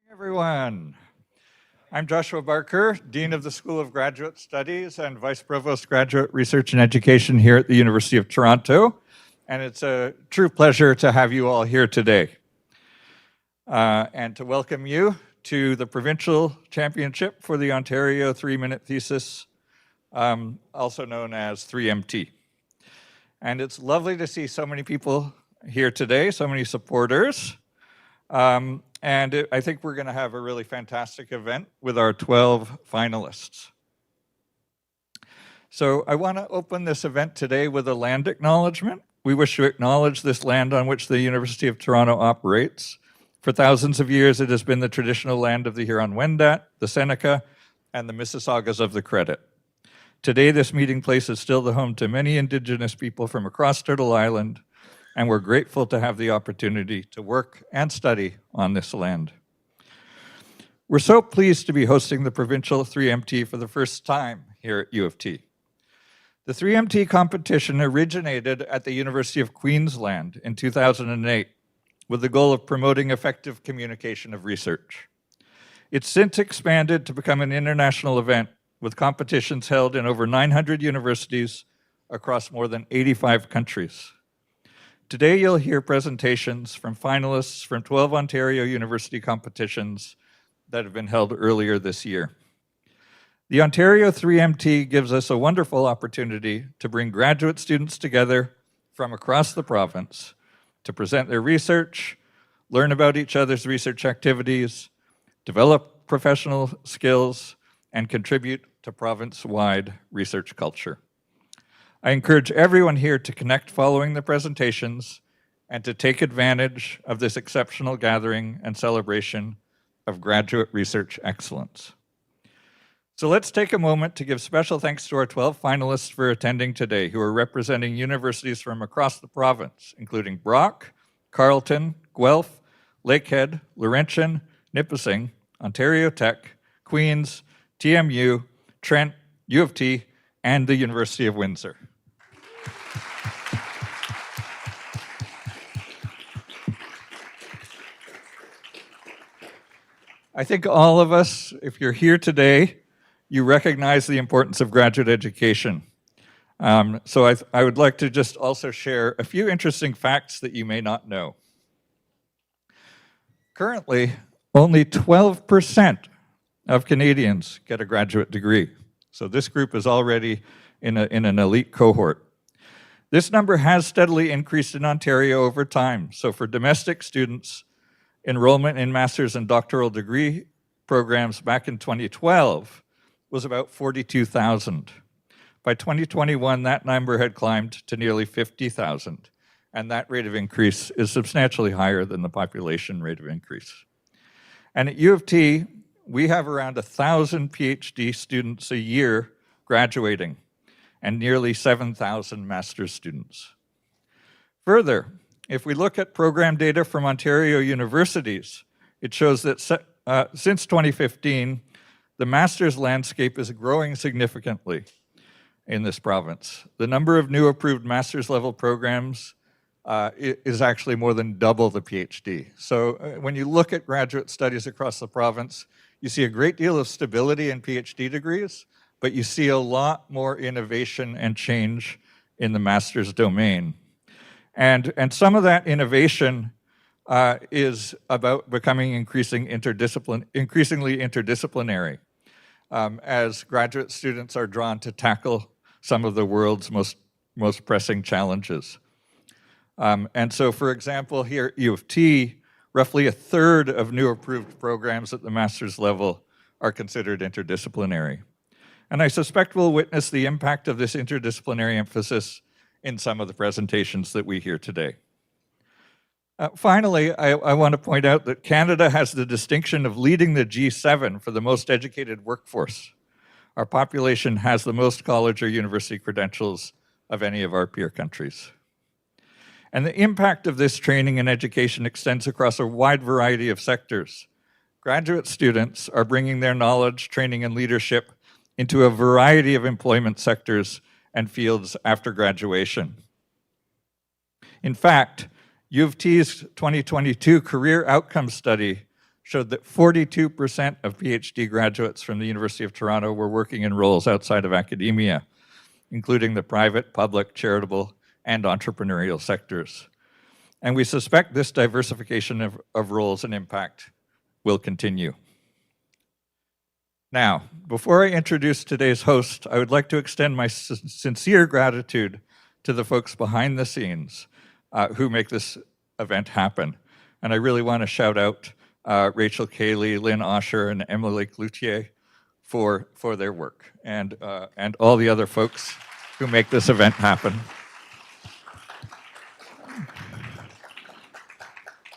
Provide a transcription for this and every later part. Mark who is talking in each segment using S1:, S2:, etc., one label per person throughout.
S1: Everyone. I'm Joshua Barker, Dean of the School of Graduate Studies and Vice Provost Graduate Research and Education here at the University of Toronto, and it's a true pleasure to have you all here today and to welcome you to the Provincial Championship for the Ontario 3-Minute Thesis, also known as 3MT. And it's lovely to see so many people here today, so many supporters. I think we're going to have a really fantastic event with our 12 finalists. So I want to open this event today with a land acknowledgement. We wish to acknowledge this land on which the University of Toronto operates. For thousands of years, it has been the traditional land of the Huron-Wendat, the Seneca, and the Mississaugas of the Credit. Today, this meeting place is still the home to many Indigenous people from across Turtle Island, and we're grateful to have the opportunity to work and study on this land. We're so pleased to be hosting the Provincial 3MT for the first time here at U of T. The 3MT competition originated at the University of Queensland in 2008 with the goal of promoting effective communication of research. It's since expanded to become an international event with competitions held in over 900 universities across more than 85 countries. Today, you'll hear presentations from finalists from 12 Ontario University competitions that have been held earlier this year. The Ontario 3MT gives us a wonderful opportunity to bring graduate students together from across the province to present their research, learn about each other's research activities, develop professional skills, and contribute to province-wide research culture. I encourage everyone here to connect following the presentations and to take advantage of this exceptional gathering and celebration of graduate research excellence. So let's take a moment to give special thanks to our 12 finalists for attending today, who are representing universities from across the province, including Brock, Carleton, Guelph, Lakehead, Laurentian, Nipissing, Ontario Tech, Queen's, TMU, Trent, U of T, and the University of Windsor. I think all of us, if you're here today, you recognize the importance of graduate education. So I would like to just also share a few interesting facts that you may not know. Currently, only 12% of Canadians get a graduate degree. So this group is already in an elite cohort. This number has steadily increased in Ontario over time. So for domestic students, enrollment in master's and doctoral degree programs back in 2012 was about 42,000. By 2021, that number had climbed to nearly 50,000, and that rate of increase is substantially higher than the population rate of increase. And at U of T, we have around 1,000 PhD students a year graduating, and nearly 7,000 master's students. Further, if we look at program data from Ontario universities, it shows that since 2015, the master's landscape is growing significantly in this province. The number of new approved master's level programs is actually more than double the PhD. So when you look at graduate studies across the province, you see a great deal of stability in PhD degrees, but you see a lot more innovation and change in the master's domain. And some of that innovation is about becoming increasingly interdisciplinary as graduate students are drawn to tackle some of the world's most pressing challenges. And so, for example, here at U of T, roughly a third of new approved programs at the master's level are considered interdisciplinary. And I suspect we'll witness the impact of this interdisciplinary emphasis in some of the presentations that we hear today. Finally, I want to point out that Canada has the distinction of leading the G7 for the most educated workforce. Our population has the most college or university credentials of any of our peer countries. And the impact of this training and education extends across a wide variety of sectors. Graduate students are bringing their knowledge, training, and leadership into a variety of employment sectors and fields after graduation. In fact, U of T's 2022 Career Outcomes Study showed that 42% of PhD graduates from the University of Toronto were working in roles outside of academia, including the private, public, charitable, and entrepreneurial sectors. And we suspect this diversification of roles and impact will continue. Now, before I introduce today's host, I would like to extend my sincere gratitude to the folks behind the scenes who make this event happen. And I really want to shout out Rachel Cayley, Lynn Osher, and Emily Cloutier for their work, and all the other folks who make this event happen.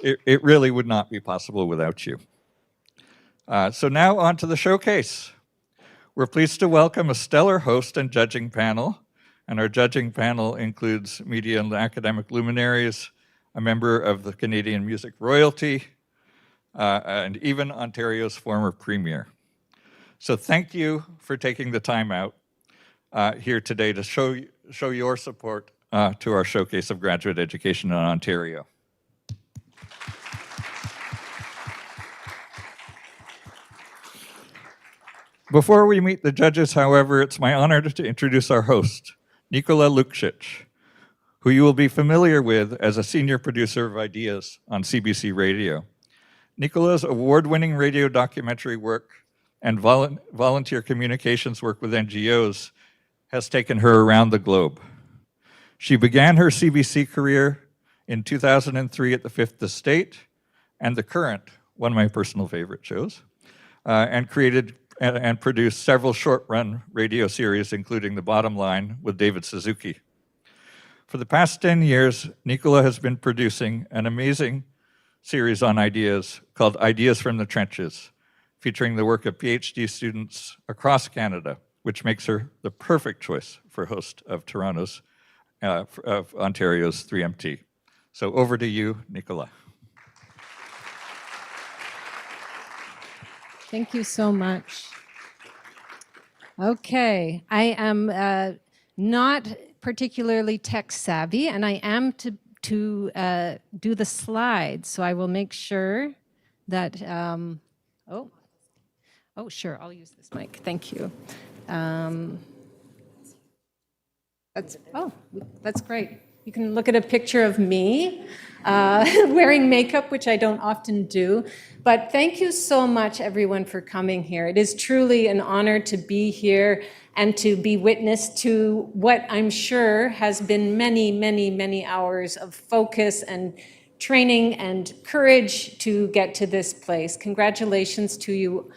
S1: It really would not be possible without you. So now on to the showcase. We're pleased to welcome a stellar host and judging panel, and our judging panel includes media and academic luminaries, a member of the Canadian music royalty, and even Ontario's former premier. So thank you for taking the time out here today to show your support to our showcase of graduate education in Ontario. Before we meet the judges, however, it's my honor to introduce our host, Nikola Lukšić, who you will be familiar with as a senior producer of Ideas on CBC Radio. Nikola's award-winning radio documentary work and volunteer communications work with NGOs has taken her around the globe. She began her CBC career in 2003 at the Fifth Estate and The Current, one of my personal favorite shows, and created and produced several short-run radio series, including The Bottom Line with David Suzuki. For the past 10 years, Nikola has been producing an amazing series on ideas called Ideas from the Trenches, featuring the work of PhD students across Canada, which makes her the perfect choice for host of of Ontario's 3MT. So over to you, Nikola.
S2: Thank you so much. Okay, I am not particularly tech savvy, and I am to do the slides, so I will make sure that, sure, I'll use this mic, thank you. That's great. You can look at a picture of me wearing makeup, which I don't often do. But thank you so much, everyone, for coming here. It is truly an honor to be here and to be witness to what I'm sure has been many, many, many hours of focus and training and courage to get to this place. Congratulations to you,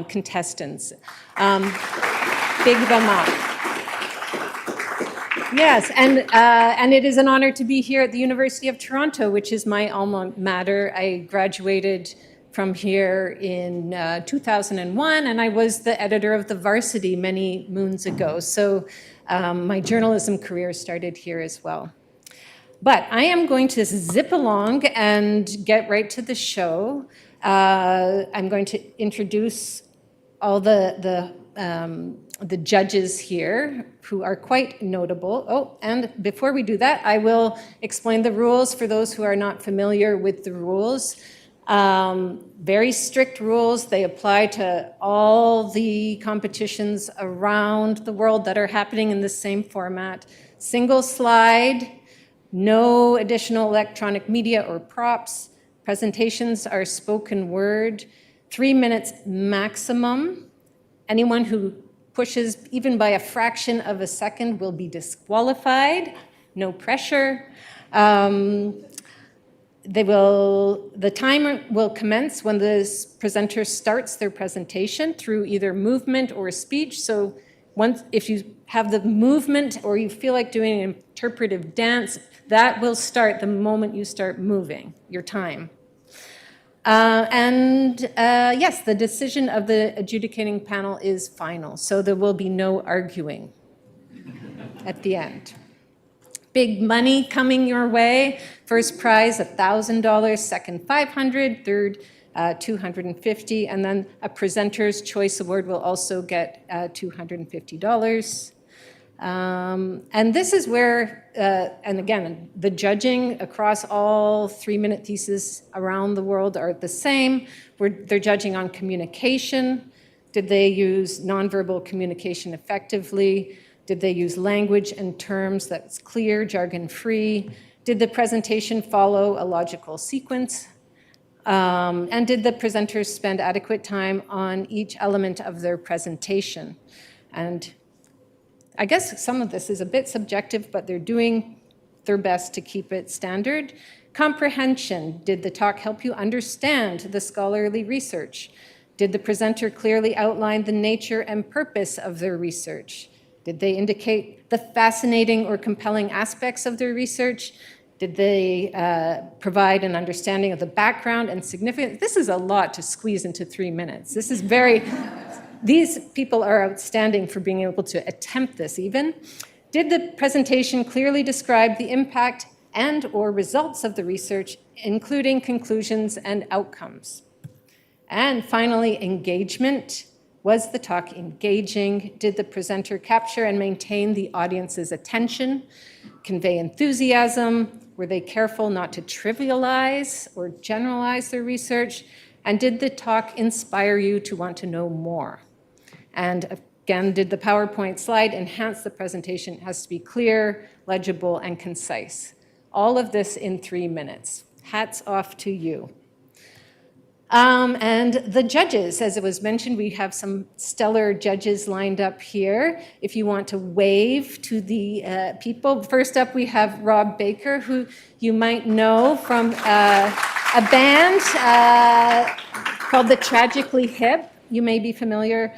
S2: contestants. Big them up. Yes, and it is an honor to be here at the University of Toronto, which is my alma mater. I graduated from here in 2001, and I was the editor of the Varsity many moons ago. So my journalism career started here as well. But I am going to zip along and get right to the show. I'm going to introduce all the judges here, who are quite notable. Oh, and before we do that, I will explain the rules for those who are not familiar with the rules. Very strict rules. They apply to all the competitions around the world that are happening in the same format. Single slide, no additional electronic media or props. Presentations are spoken word, 3 minutes maximum. Anyone who pushes even by a fraction of a second will be disqualified. No pressure. The timer will commence when the presenter starts their presentation through either movement or speech. So if you have the movement or you feel like doing an interpretive dance, that will start the moment you start moving, your time. Yes, the decision of the adjudicating panel is final, so there will be no arguing at the end. Big money coming your way. First prize, $1,000, second $500, third $250, and then a presenter's choice award will also get $250. And this is where, and again, the judging across all 3-minute theses around the world are the same. They're judging on communication. Did they use nonverbal communication effectively? Did they use language and terms that's clear, jargon-free? Did the presentation follow a logical sequence? And did the presenters spend adequate time on each element of their presentation? And I guess some of this is a bit subjective, but they're doing their best to keep it standard. Comprehension. Did the talk help you understand the scholarly research? Did the presenter clearly outline the nature and purpose of their research? Did they indicate the fascinating or compelling aspects of their research? Did they provide an understanding of the background and significance? This is a lot to squeeze into 3 minutes. This is very, these people are outstanding for being able to attempt this even. Did the presentation clearly describe the impact and or results of the research, including conclusions and outcomes? And finally, engagement. Was the talk engaging? Did the presenter capture and maintain the audience's attention, convey enthusiasm? Were they careful not to trivialize or generalize their research? And did the talk inspire you to want to know more? And again, did the PowerPoint slide enhance the presentation? It has to be clear, legible, and concise. All of this in 3 minutes. Hats off to you. And the judges, as it was mentioned, we have some stellar judges lined up here. If you want to wave to the people. First up, we have Rob Baker, who you might know from a band called The Tragically Hip. You may be familiar.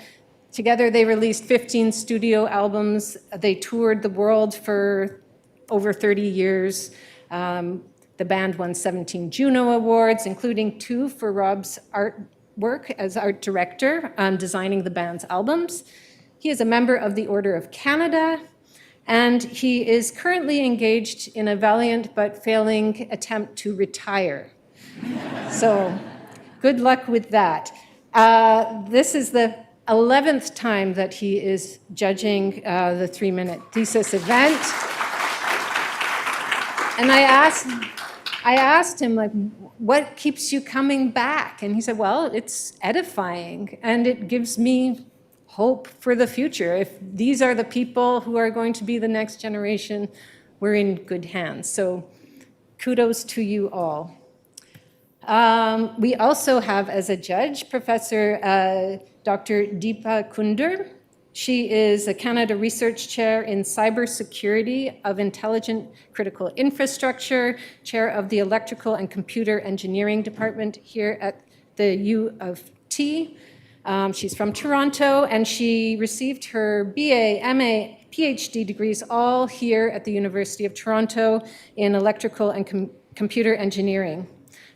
S2: Together, they released 15 studio albums. They toured the world for over 30 years. The band won 17 Juno Awards, including 2 for Rob's artwork as art director on designing the band's albums. He is a member of the Order of Canada, and he is currently engaged in a valiant but failing attempt to retire. So good luck with that. This is the 11th time that he is judging the 3-minute thesis event. And I asked him, like, what keeps you coming back? And he said, well, it's edifying, and it gives me hope for the future. If these are the people who are going to be the next generation, we're in good hands. So kudos to you all. We also have as a judge, Professor Dr. Deepa Kunder. She is a Canada Research Chair in Cybersecurity of Intelligent Critical Infrastructure, Chair of the Electrical and Computer Engineering Department here at the U of T. She's from Toronto, and she received her BA, MA, PhD degrees all here at the University of Toronto in Electrical and Computer Engineering.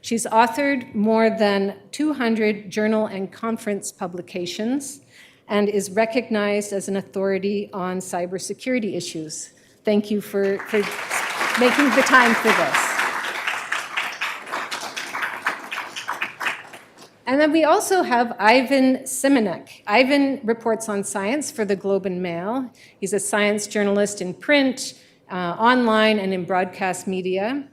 S2: She's authored more than 200 journal and conference publications and is recognized as an authority on cybersecurity issues. Thank you for making the time for this. And then we also have Ivan Simonek. Ivan reports on science for the Globe and Mail. He's a science journalist in print, online, and in broadcast media.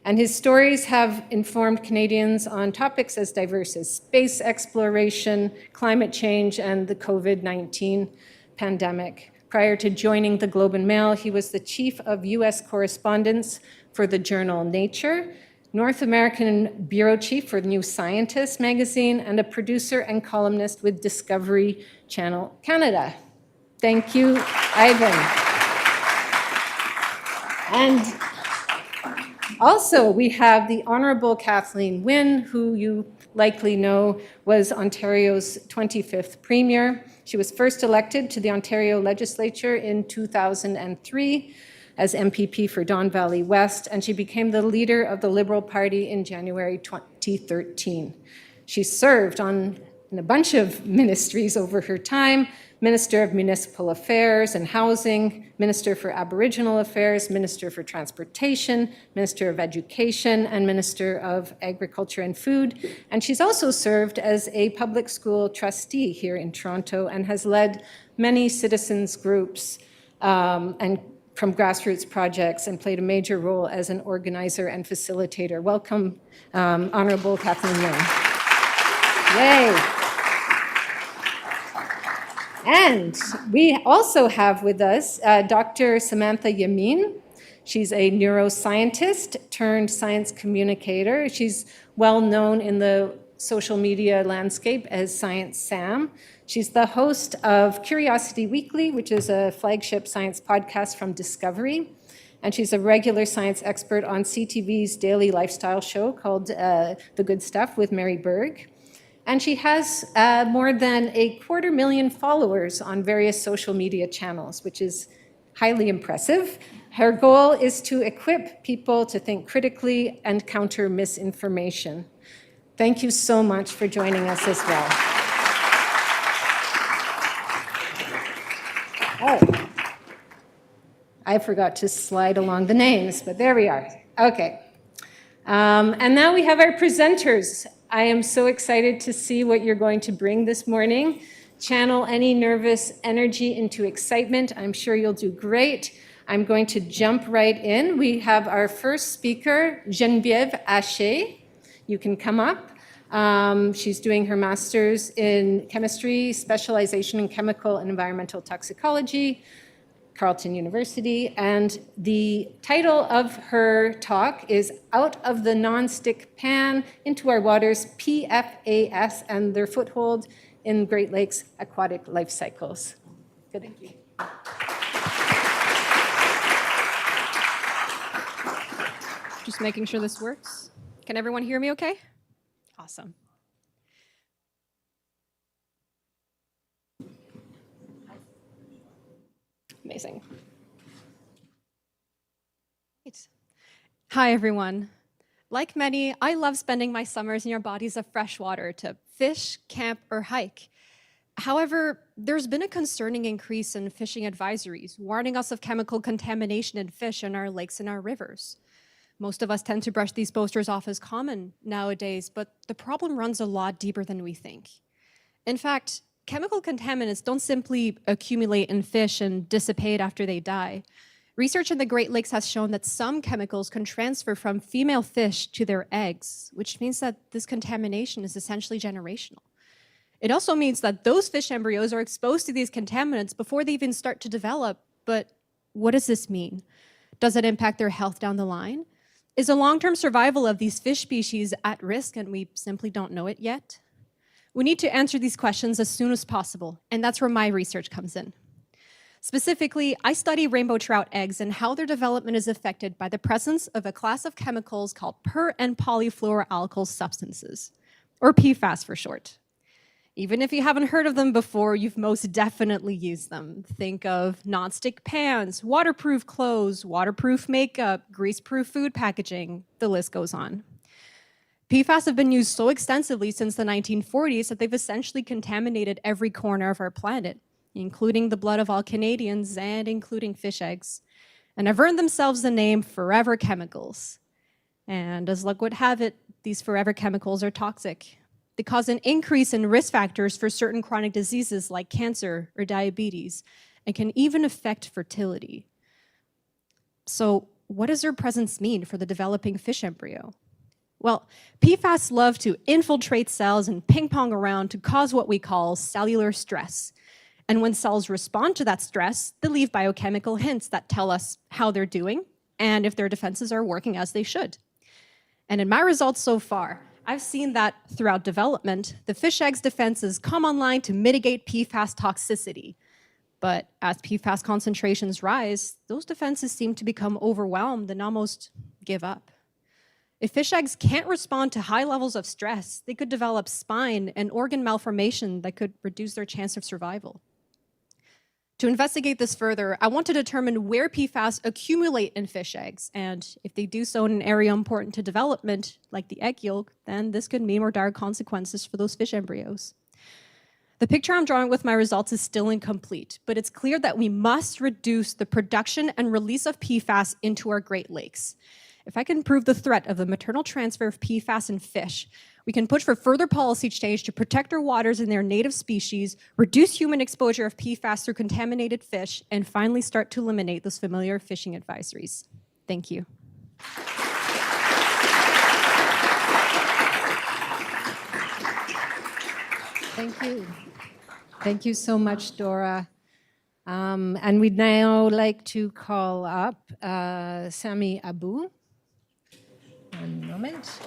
S2: And his stories have informed Canadians on topics as diverse as space exploration, climate change, and the COVID-19 pandemic. Prior to joining the Globe and Mail, he was the chief of U.S. correspondence for the journal Nature, North American bureau chief for New Scientist magazine, and a producer and columnist with Discovery Channel Canada. Thank you, Ivan. And also, we have the Honorable Kathleen Wynne, who you likely know was Ontario's 25th Premier. She was first elected to the Ontario Legislature in 2003 as MPP for Don Valley West, and she became the leader of the Liberal Party in January 2013. She served in a bunch of ministries over her time: Minister of Municipal Affairs and Housing, Minister for Aboriginal Affairs, Minister for Transportation, Minister of Education, and Minister of Agriculture and Food. And she's also served as a public school trustee here in Toronto and has led many citizens groups and from grassroots projects, and played a major role as an organizer and facilitator. Welcome, Honorable Kathleen Young. Yay. And we also have with us Dr. Samantha Yamin. She's a neuroscientist turned science communicator. She's well known in the social media landscape as Science Sam. She's the host of Curiosity Weekly, which is a flagship science podcast from Discovery. And she's a regular science expert on CTV's daily lifestyle show called The Good Stuff with Mary Berg. And she has more than 250,000 followers on various social media channels, which is highly impressive. Her goal is to equip people to think critically and counter misinformation. Thank you so much for joining us as well. Oh, I forgot to slide along the names, but there we are. Okay. And now we have our presenters. I am so excited to see what you're going to bring this morning. Channel any nervous energy into excitement. I'm sure you'll do great. I'm going to jump right in. We have our first speaker, Geneviève Haché. You can come up. She's doing her master's in chemistry, specialization in chemical and environmental toxicology, Carleton University, and the title of her talk is Out of the Non-Stick Pan into Our Waters, PFAS and Their Foothold in Great Lakes Aquatic Life Cycles. Good. Thank you.
S3: Just making sure this works. Can everyone hear me okay? Awesome. Amazing. Great. Hi, everyone. Like many, I love spending my summers near bodies of fresh water to fish, camp, or hike. However, there's been a concerning increase in fishing advisories, warning us of chemical contamination in fish in our lakes and our rivers. Most of us tend to brush these posters off as common nowadays, but the problem runs a lot deeper than we think. In fact, chemical contaminants don't simply accumulate in fish and dissipate after they die. Research in the Great Lakes has shown that some chemicals can transfer from female fish to their eggs, which means that this contamination is essentially generational. It also means that those fish embryos are exposed to these contaminants before they even start to develop. But what does this mean? Does it impact their health down the line? Is the long-term survival of these fish species at risk and we simply don't know it yet? We need to answer these questions as soon as possible, and that's where my research comes in. Specifically, I study rainbow trout eggs and how their development is affected by the presence of a class of chemicals called per- and polyfluoroalkyl substances, or PFAS for short. Even if you haven't heard of them before, you've most definitely used them. Think of nonstick pans, waterproof clothes, waterproof makeup, grease-proof food packaging, the list goes on. PFAS have been used so extensively since the 1940s that they've essentially contaminated every corner of our planet, including the blood of all Canadians and including fish eggs, and have earned themselves the name forever chemicals. And as luck would have it, these forever chemicals are toxic. They cause an increase in risk factors for certain chronic diseases like cancer or diabetes, and can even affect fertility. So what does their presence mean for the developing fish embryo? Well, PFAS love to infiltrate cells and ping-pong around to cause what we call cellular stress. And when cells respond to that stress, they leave biochemical hints that tell us how they're doing and if their defenses are working as they should. And in my results so far, I've seen that throughout development, the fish eggs defenses come online to mitigate PFAS toxicity. But as PFAS concentrations rise, those defenses seem to become overwhelmed and almost give up. If fish eggs can't respond to high levels of stress, they could develop spine and organ malformation that could reduce their chance of survival. To investigate this further, I want to determine where PFAS accumulate in fish eggs, and if they do so in an area important to development, like the egg yolk, then this could mean more dire consequences for those fish embryos. The picture I'm drawing with my results is still incomplete, but it's clear that we must reduce the production and release of PFAS into our Great Lakes. If I can prove the threat of the maternal transfer of PFAS in fish, We can push for further policy change to protect our waters and their native species, reduce human exposure of PFAS through contaminated fish, and finally start to eliminate those familiar fishing advisories. Thank you.
S2: Thank you. Thank you so much, Dora. And we'd now like to call up Sami Abu. One moment.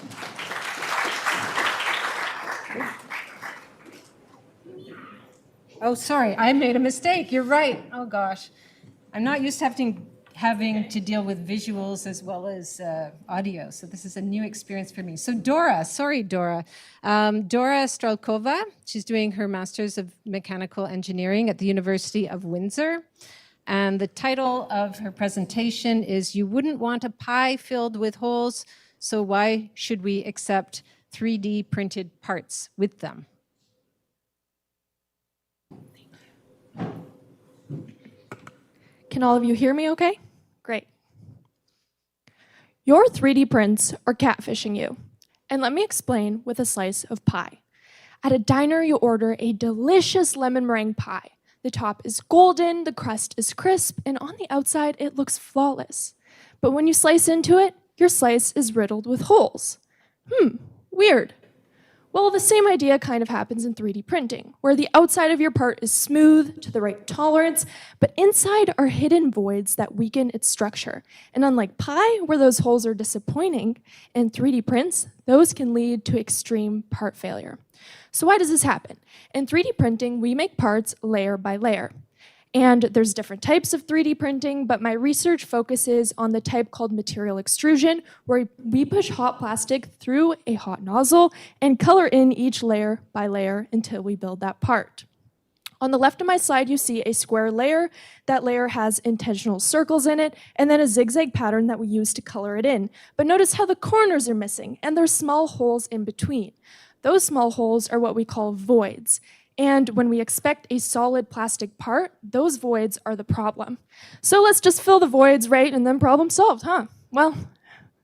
S2: Oh, sorry, I made a mistake. You're right. Oh, gosh. I'm not used to having to deal with visuals as well as audio, so this is a new experience for me. So Dora, sorry, Dora. Dora Strelkova, she's doing her Master's of Mechanical Engineering at the University of Windsor. And the title of her presentation is "You Wouldn't Want a Pie Filled with Holes, so why should we accept 3D printed parts with them?"
S4: Can all of you hear me okay? Great. Your 3D prints are catfishing you. And let me explain with a slice of pie. At a diner, you order a delicious lemon meringue pie. The top is golden, the crust is crisp, and on the outside, it looks flawless. But when you slice into it, your slice is riddled with holes. Weird. Well, the same idea kind of happens in 3D printing, where the outside of your part is smooth to the right tolerance, but inside are hidden voids that weaken its structure. And unlike pie, where those holes are disappointing, in 3D prints, those can lead to extreme part failure. So why does this happen? In 3D printing, we make parts layer by layer. And there's different types of 3D printing, but my research focuses on the type called material extrusion, where we push hot plastic through a hot nozzle and color in each layer by layer until we build that part. On the left of my slide, you see a square layer. That layer has intentional circles in it, and then a zigzag pattern that we use to color it in. But notice how the corners are missing, and there's small holes in between. Those small holes are what we call voids. And when we expect a solid plastic part, those voids are the problem. So let's just fill the voids, right, and then problem solved, huh? Well,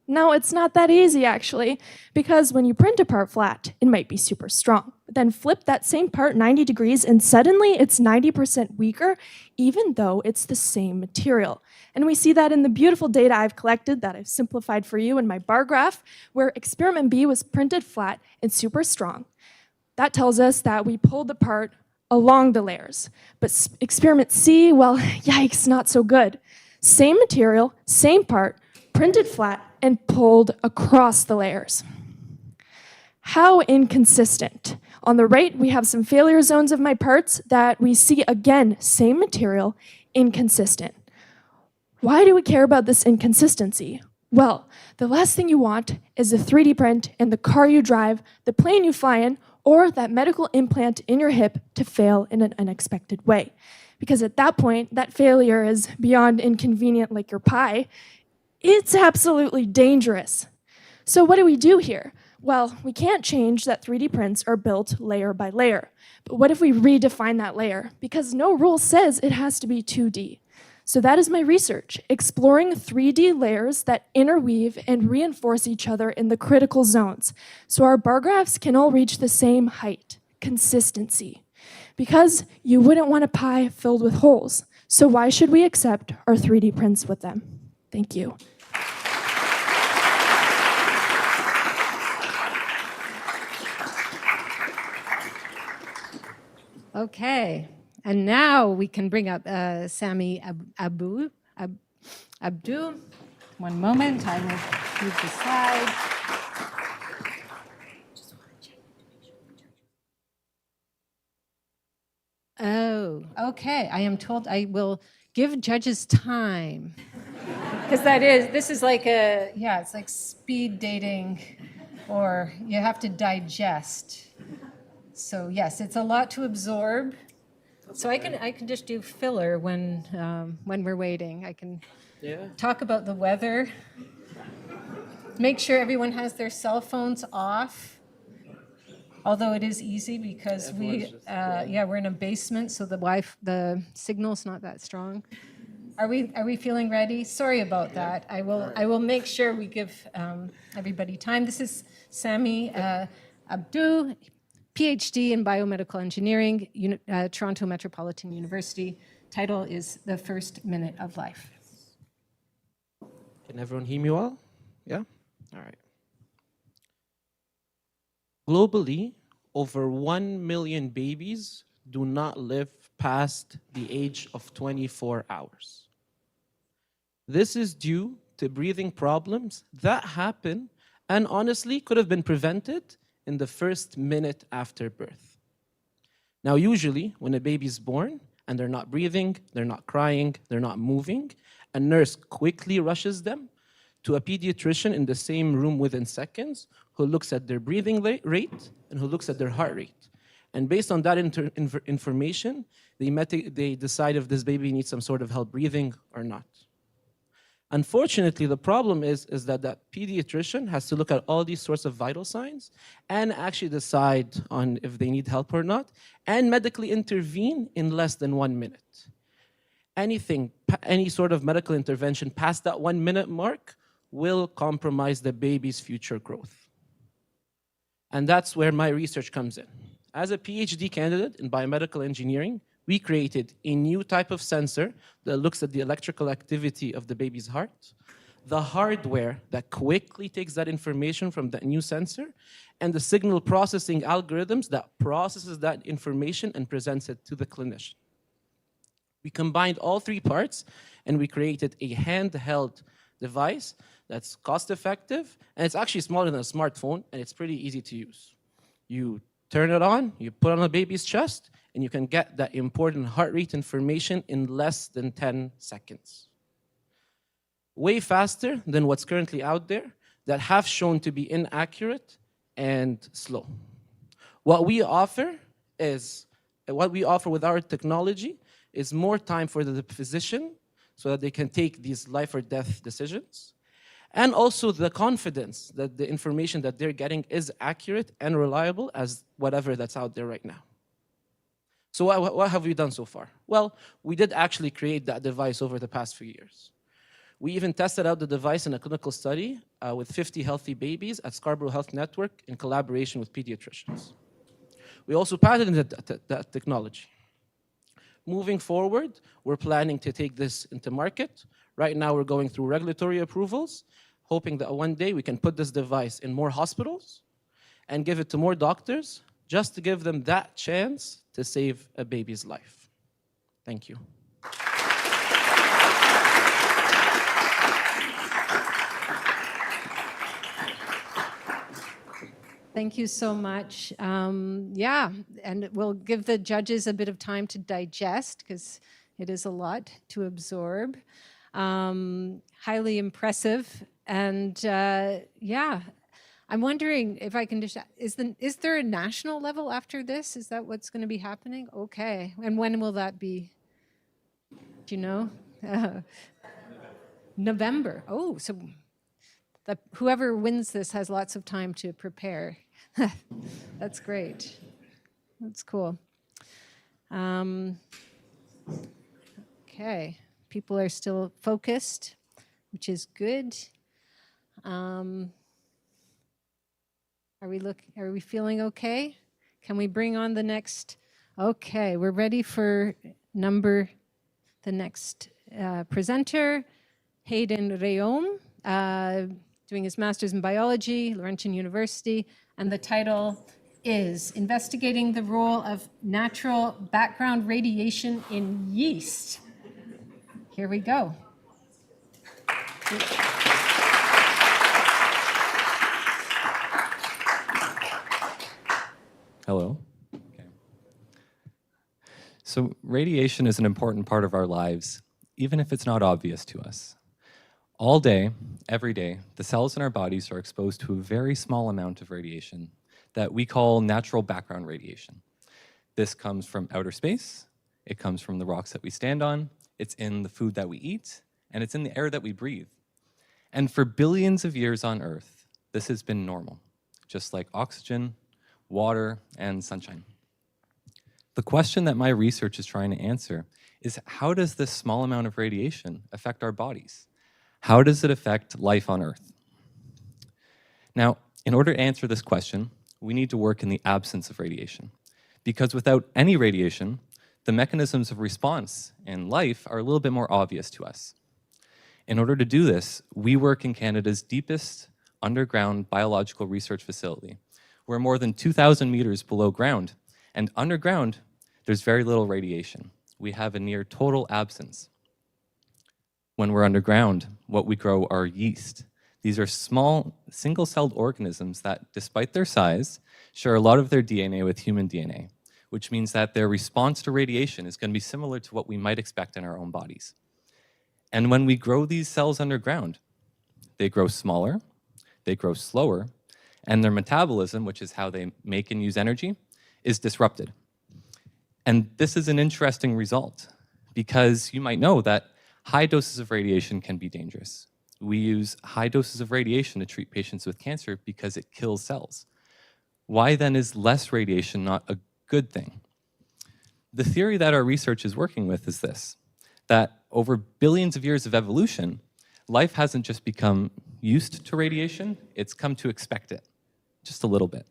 S4: no, it's not that easy, actually, because when you print a part flat, it might be super strong. But then flip that same part 90 degrees, and suddenly it's 90% weaker, even though it's the same material. And we see that in the beautiful data I've collected that I've simplified for you in my bar graph, where experiment B was printed flat and super strong. That tells us that we pulled the part along the layers. But experiment C, well, yikes, not so good. Same material, same part, printed flat, and pulled across the layers. How inconsistent. On the right, we have some failure zones of my parts that we see, again, same material, inconsistent. Why do we care about this inconsistency? Well, the last thing you want is a 3D print in the car you drive, the plane you fly in, or that medical implant in your hip to fail in an unexpected way. Because at that point, that failure is beyond inconvenient like your pie. It's absolutely dangerous. So what do we do here? Well, we can't change that 3D prints are built layer by layer. But what if we redefine that layer? Because no rule says it has to be 2D. So that is my research, exploring 3D layers that interweave and reinforce each other in the critical zones, so our bar graphs can all reach the same height, consistency. Because you wouldn't want a pie filled with holes, so why should we accept our 3D prints with them? Thank you.
S2: Okay, and now we can bring up Sami Abdu. One moment, I will move the slide. Oh, okay, I am told I will give judges time. Because this is like it's like speed dating, or you have to digest. So yes, it's a lot to absorb. So I can just do filler when we're waiting. I can talk about the weather. Make sure everyone has their cell phones off. Although it is easy because we're in a basement, so the signal's not that strong. Are we feeling ready? Sorry about that. I will make sure we give everybody time. This is Sami Abdu, PhD in biomedical engineering, Toronto Metropolitan University. Title is The First Minute of Life.
S5: Can everyone hear me well? Yeah? All right. Globally, over 1 million babies do not live past the age of 24 hours. This is due to breathing problems that happen and honestly could have been prevented in the first minute after birth. Now, usually, when a baby is born and they're not breathing, they're not crying, they're not moving, a nurse quickly rushes them to a pediatrician in the same room within seconds who looks at their breathing rate and who looks at their heart rate. And based on that information, they decide if this baby needs some sort of help breathing or not. Unfortunately, the problem is that that pediatrician has to look at all these sorts of vital signs and actually decide on if they need help or not, and medically intervene in less than 1 minute. Any sort of medical intervention past that 1 minute mark will compromise the baby's future growth. And that's where my research comes in. As a PhD candidate in biomedical engineering, we created a new type of sensor that looks at the electrical activity of the baby's heart, the hardware that quickly takes that information from that new sensor, and the signal processing algorithms that processes that information and presents it to the clinician. We combined all three parts, and we created a handheld device that's cost-effective, and it's actually smaller than a smartphone, and it's pretty easy to use. You turn it on, you put it on a baby's chest, and you can get that important heart rate information in less than 10 seconds. Way faster than what's currently out there that have shown to be inaccurate and slow. What we offer with our technology is more time for the physician so that they can take these life or death decisions, and also the confidence that the information that they're getting is accurate and reliable as whatever that's out there right now. So what have we done so far? Well, we did actually create that device over the past few years. We even tested out the device in a clinical study with 50 healthy babies at Scarborough Health Network in collaboration with pediatricians. We also patented that technology. Moving forward, we're planning to take this into market. Right now, we're going through regulatory approvals, hoping that one day we can put this device in more hospitals and give it to more doctors, just to give them that chance to save a baby's life. Thank you.
S2: Thank you so much. Yeah, and we'll give the judges a bit of time to digest because it is a lot to absorb. Highly impressive. And yeah, I'm wondering if I can just, is there a national level after this? Is that what's going to be happening? Okay. And when will that be? Do you know? November. Oh, so whoever wins this has lots of time to prepare. That's great. That's cool. Okay. People are still focused, which is good. Are we feeling okay? Can we bring on the next? Okay, we're ready for the next presenter, Hayden Réaume, doing his master's in biology, Laurentian University, and the title is Investigating the Role of Natural Background Radiation in Yeast. Here we go.
S6: Hello. Okay. So radiation is an important part of our lives, even if it's not obvious to us. All day, every day, the cells in our bodies are exposed to a very small amount of radiation that we call natural background radiation. This comes from outer space, it comes from the rocks that we stand on, it's in the food that we eat, and it's in the air that we breathe. And for billions of years on Earth, this has been normal, just like oxygen, water, and sunshine. The question that my research is trying to answer is, how does this small amount of radiation affect our bodies? How does it affect life on Earth? Now, in order to answer this question, we need to work in the absence of radiation. Because without any radiation, the mechanisms of response in life are a little bit more obvious to us. In order to do this, we work in Canada's deepest underground biological research facility. We're more than 2,000 meters below ground, and underground, there's very little radiation. We have a near total absence. When we're underground, what we grow are yeast. These are small, single-celled organisms that, despite their size, share a lot of their DNA with human DNA, which means that their response to radiation is going to be similar to what we might expect in our own bodies. And when we grow these cells underground, they grow smaller, they grow slower, and their metabolism, which is how they make and use energy, is disrupted. And this is an interesting result, because you might know that high doses of radiation can be dangerous. We use high doses of radiation to treat patients with cancer because it kills cells. Why then is less radiation not a good thing? The theory that our research is working with is this, that over billions of years of evolution, life hasn't just become used to radiation, it's come to expect it, just a little bit.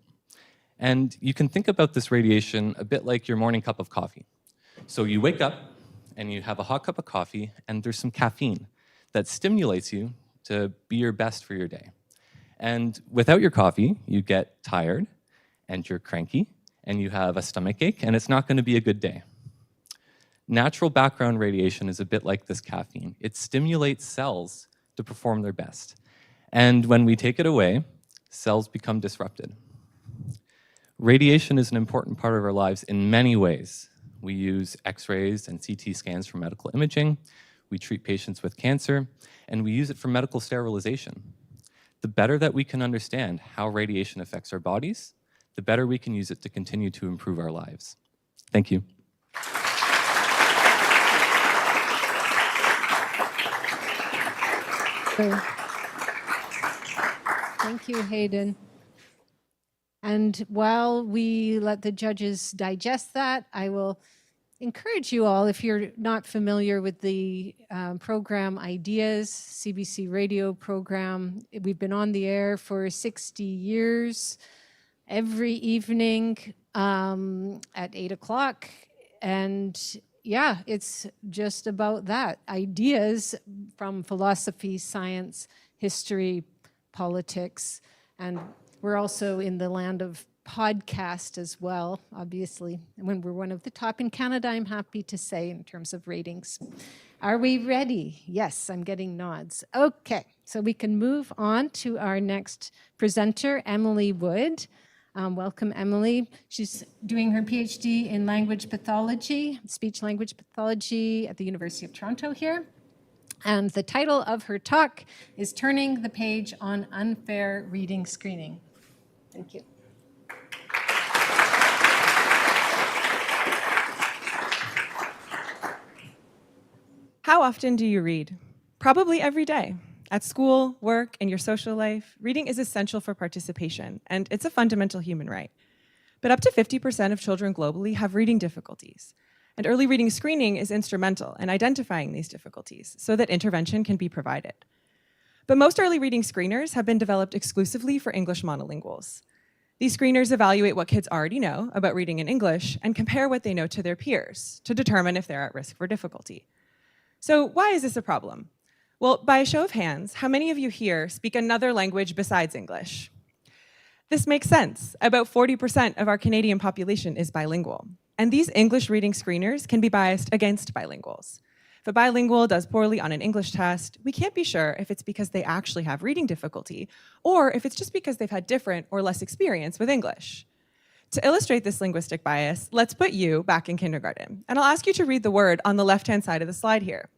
S6: And you can think about this radiation a bit like your morning cup of coffee. So you wake up and you have a hot cup of coffee and there's some caffeine that stimulates you to be your best for your day. And without your coffee, you get tired and you're cranky and you have a stomach ache and it's not going to be a good day. Natural background radiation is a bit like this caffeine. It stimulates cells to perform their best. And when we take it away, cells become disrupted. Radiation is an important part of our lives in many ways. We use X-rays and CT scans for medical imaging. We treat patients with cancer, and we use it for medical sterilization. The better that we can understand how radiation affects our bodies, the better we can use it to continue to improve our lives. Thank you.
S2: Thank you, Hayden. And while we let the judges digest that, I will encourage you all, if you're not familiar with the program Ideas, CBC radio program, we've been on the air for 60 years, every evening at 8 o'clock. And yeah, it's just about that. Ideas from philosophy, science, history, politics, and we're also in the land of podcast as well, obviously. And when we're one of the top in Canada, I'm happy to say, in terms of ratings. Are we ready? Yes, I'm getting nods. Okay, so we can move on to our next presenter, Emily Wood. Welcome, Emily. She's doing her PhD in language pathology, speech language pathology at the University of Toronto here. And the title of her talk is Turning the Page on Unfair Reading Screening. Thank you.
S7: How often do you read? Probably every day. At school, work, and your social life, reading is essential for participation, and it's a fundamental human right. But up to 50% of children globally have reading difficulties, and early reading screening is instrumental in identifying these difficulties so that intervention can be provided. But most early reading screeners have been developed exclusively for English monolinguals. These screeners evaluate what kids already know about reading in English and compare what they know to their peers to determine if they're at risk for difficulty. So why is this a problem? Well, by a show of hands, how many of you here speak another language besides English? This makes sense. About 40% of our Canadian population is bilingual, and these English reading screeners can be biased against bilinguals. If a bilingual does poorly on an English test, we can't be sure if it's because they actually have reading difficulty, or if it's just because they've had different or less experience with English. To illustrate this linguistic bias, let's put you back in kindergarten, and I'll ask you to read the word on the left-hand side of the slide here.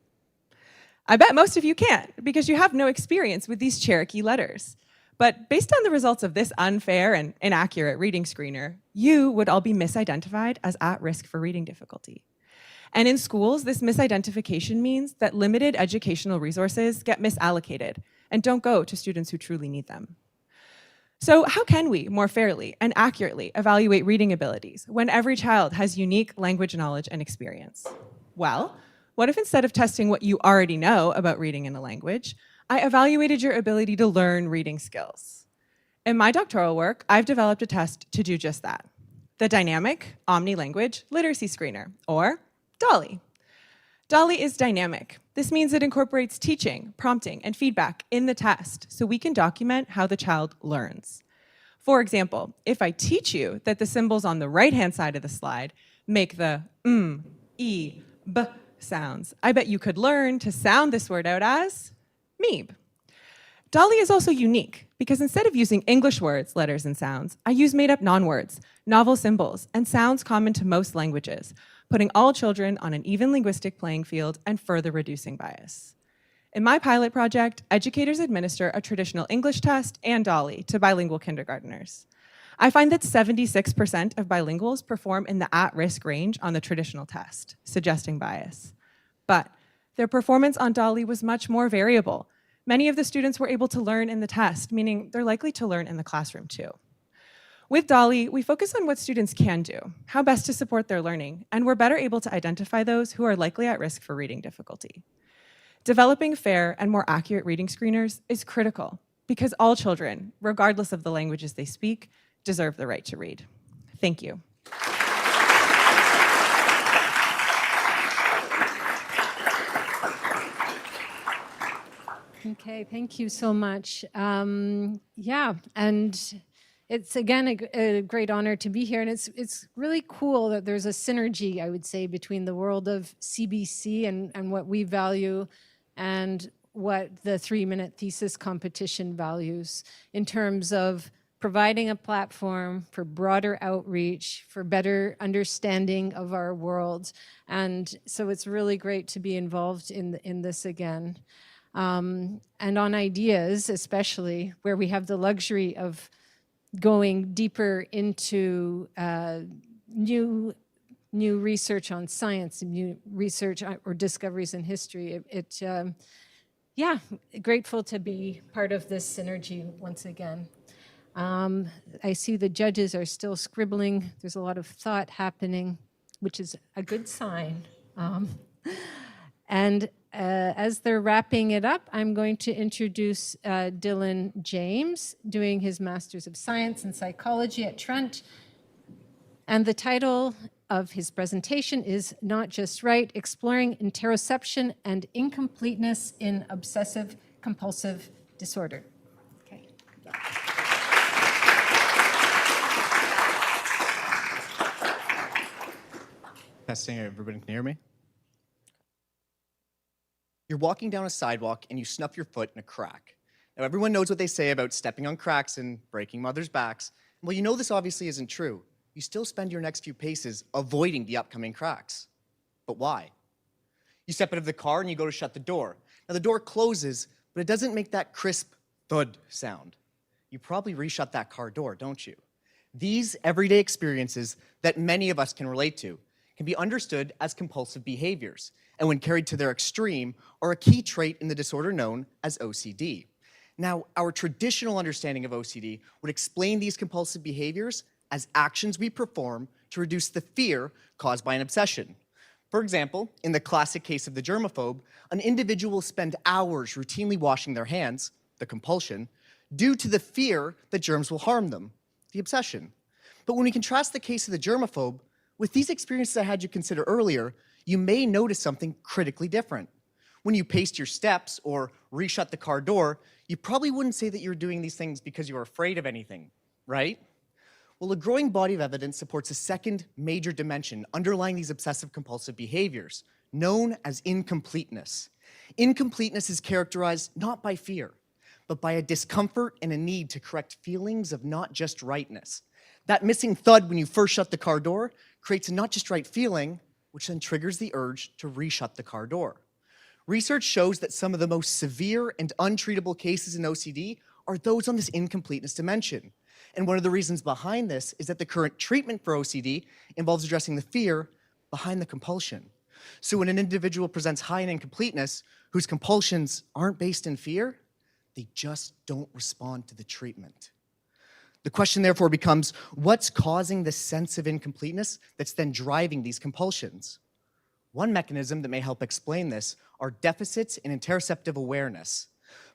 S7: I bet most of you can't, because you have no experience with these Cherokee letters. But based on the results of this unfair and inaccurate reading screener, you would all be misidentified as at risk for reading difficulty. And in schools, this misidentification means that limited educational resources get misallocated and don't go to students who truly need them. So how can we more fairly and accurately evaluate reading abilities when every child has unique language knowledge and experience? Well, what if instead of testing what you already know about reading in a language, I evaluated your ability to learn reading skills? In my doctoral work, I've developed a test to do just that. The Dynamic Omni-Language Literacy Screener, or DALL-E. DALL-E is dynamic. This means it incorporates teaching, prompting, and feedback in the test so we can document how the child learns. For example, if I teach you that the symbols on the right-hand side of the slide make the e, b sounds, I bet you could learn to sound this word out as meeb. DALL-E is also unique because instead of using English words, letters, and sounds, I use made-up non-words, novel symbols, and sounds common to most languages, putting all children on an even linguistic playing field and further reducing bias. In my pilot project, educators administer a traditional English test and DALL-E to bilingual kindergartners. I find that 76% of bilinguals perform in the at-risk range on the traditional test, suggesting bias. But their performance on DALL-E was much more variable. Many of the students were able to learn in the test, meaning they're likely to learn in the classroom too. With DALL-E, we focus on what students can do, how best to support their learning, and we're better able to identify those who are likely at risk for reading difficulty. Developing fair and more accurate reading screeners is critical because all children, regardless of the languages they speak, deserve the right to read. Thank you.
S2: Okay, thank you so much. Yeah, and it's again a great honor to be here, and it's really cool that there's a synergy, I would say, between the world of CBC and what we value and what the 3-minute thesis competition values in terms of providing a platform for broader outreach, for better understanding of our world. And so it's really great to be involved in this again. And on ideas, especially, where we have the luxury of going deeper into new research on science, new research or discoveries in history. Yeah, grateful to be part of this synergy once again. I see the judges are still scribbling. There's a lot of thought happening, which is a good sign. And as they're wrapping it up, I'm going to introduce Dylan James, doing his Master's of Science in Psychology at Trent. And the title of his presentation is Not Just Right, Exploring Interoception and Incompleteness in Obsessive Compulsive Disorder. Okay.
S8: Testing, everybody can hear me? You're walking down a sidewalk and you snuff your foot in a crack. Now, everyone knows what they say about stepping on cracks and breaking mothers' backs. Well, you know this obviously isn't true. You still spend your next few paces avoiding the upcoming cracks. But why? You step out of the car and you go to shut the door. Now, the door closes, but it doesn't make that crisp thud sound. You probably reshut that car door, don't you? These everyday experiences that many of us can relate to can be understood as compulsive behaviors, and when carried to their extreme, are a key trait in the disorder known as OCD. Now, our traditional understanding of OCD would explain these compulsive behaviors as actions we perform to reduce the fear caused by an obsession. For example, in the classic case of the germaphobe, an individual will spend hours routinely washing their hands, the compulsion, due to the fear that germs will harm them, the obsession. But when we contrast the case of the germaphobe with these experiences I had you consider earlier, you may notice something critically different. When you paced your steps or reshut the car door, you probably wouldn't say that you're doing these things because you were afraid of anything, right? Well, a growing body of evidence supports a second major dimension underlying these obsessive-compulsive behaviors, known as incompleteness. Incompleteness is characterized not by fear, but by a discomfort and a need to correct feelings of not just rightness. That missing thud when you first shut the car door creates a not just right feeling, which then triggers the urge to reshut the car door. Research shows that some of the most severe and untreatable cases in OCD are those on this incompleteness dimension. And one of the reasons behind this is that the current treatment for OCD involves addressing the fear behind the compulsion. So when an individual presents high in incompleteness, whose compulsions aren't based in fear, they just don't respond to the treatment. The question therefore becomes, what's causing the sense of incompleteness that's then driving these compulsions? One mechanism that may help explain this are deficits in interoceptive awareness.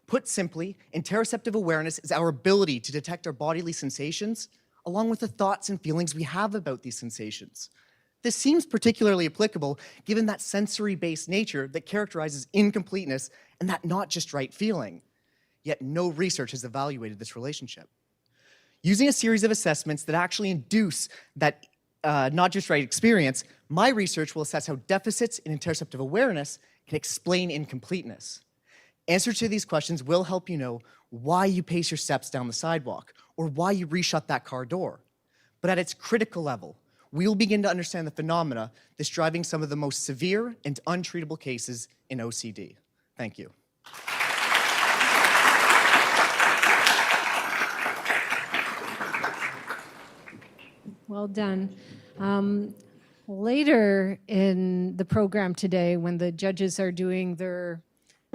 S8: Put simply, interoceptive awareness is our ability to detect our bodily sensations along with the thoughts and feelings we have about these sensations. This seems particularly applicable given that sensory-based nature that characterizes incompleteness and that not just right feeling. Yet no research has evaluated this relationship. Using a series of assessments that actually induce that not just right experience, my research will assess how deficits in interoceptive awareness can explain incompleteness. Answers to these questions will help you know why you pace your steps down the sidewalk or why you reshut that car door. But at its critical level, we will begin to understand the phenomena that's driving some of the most severe and untreatable cases in OCD. Thank you.
S2: Well done. Later in the program today, when the judges are doing their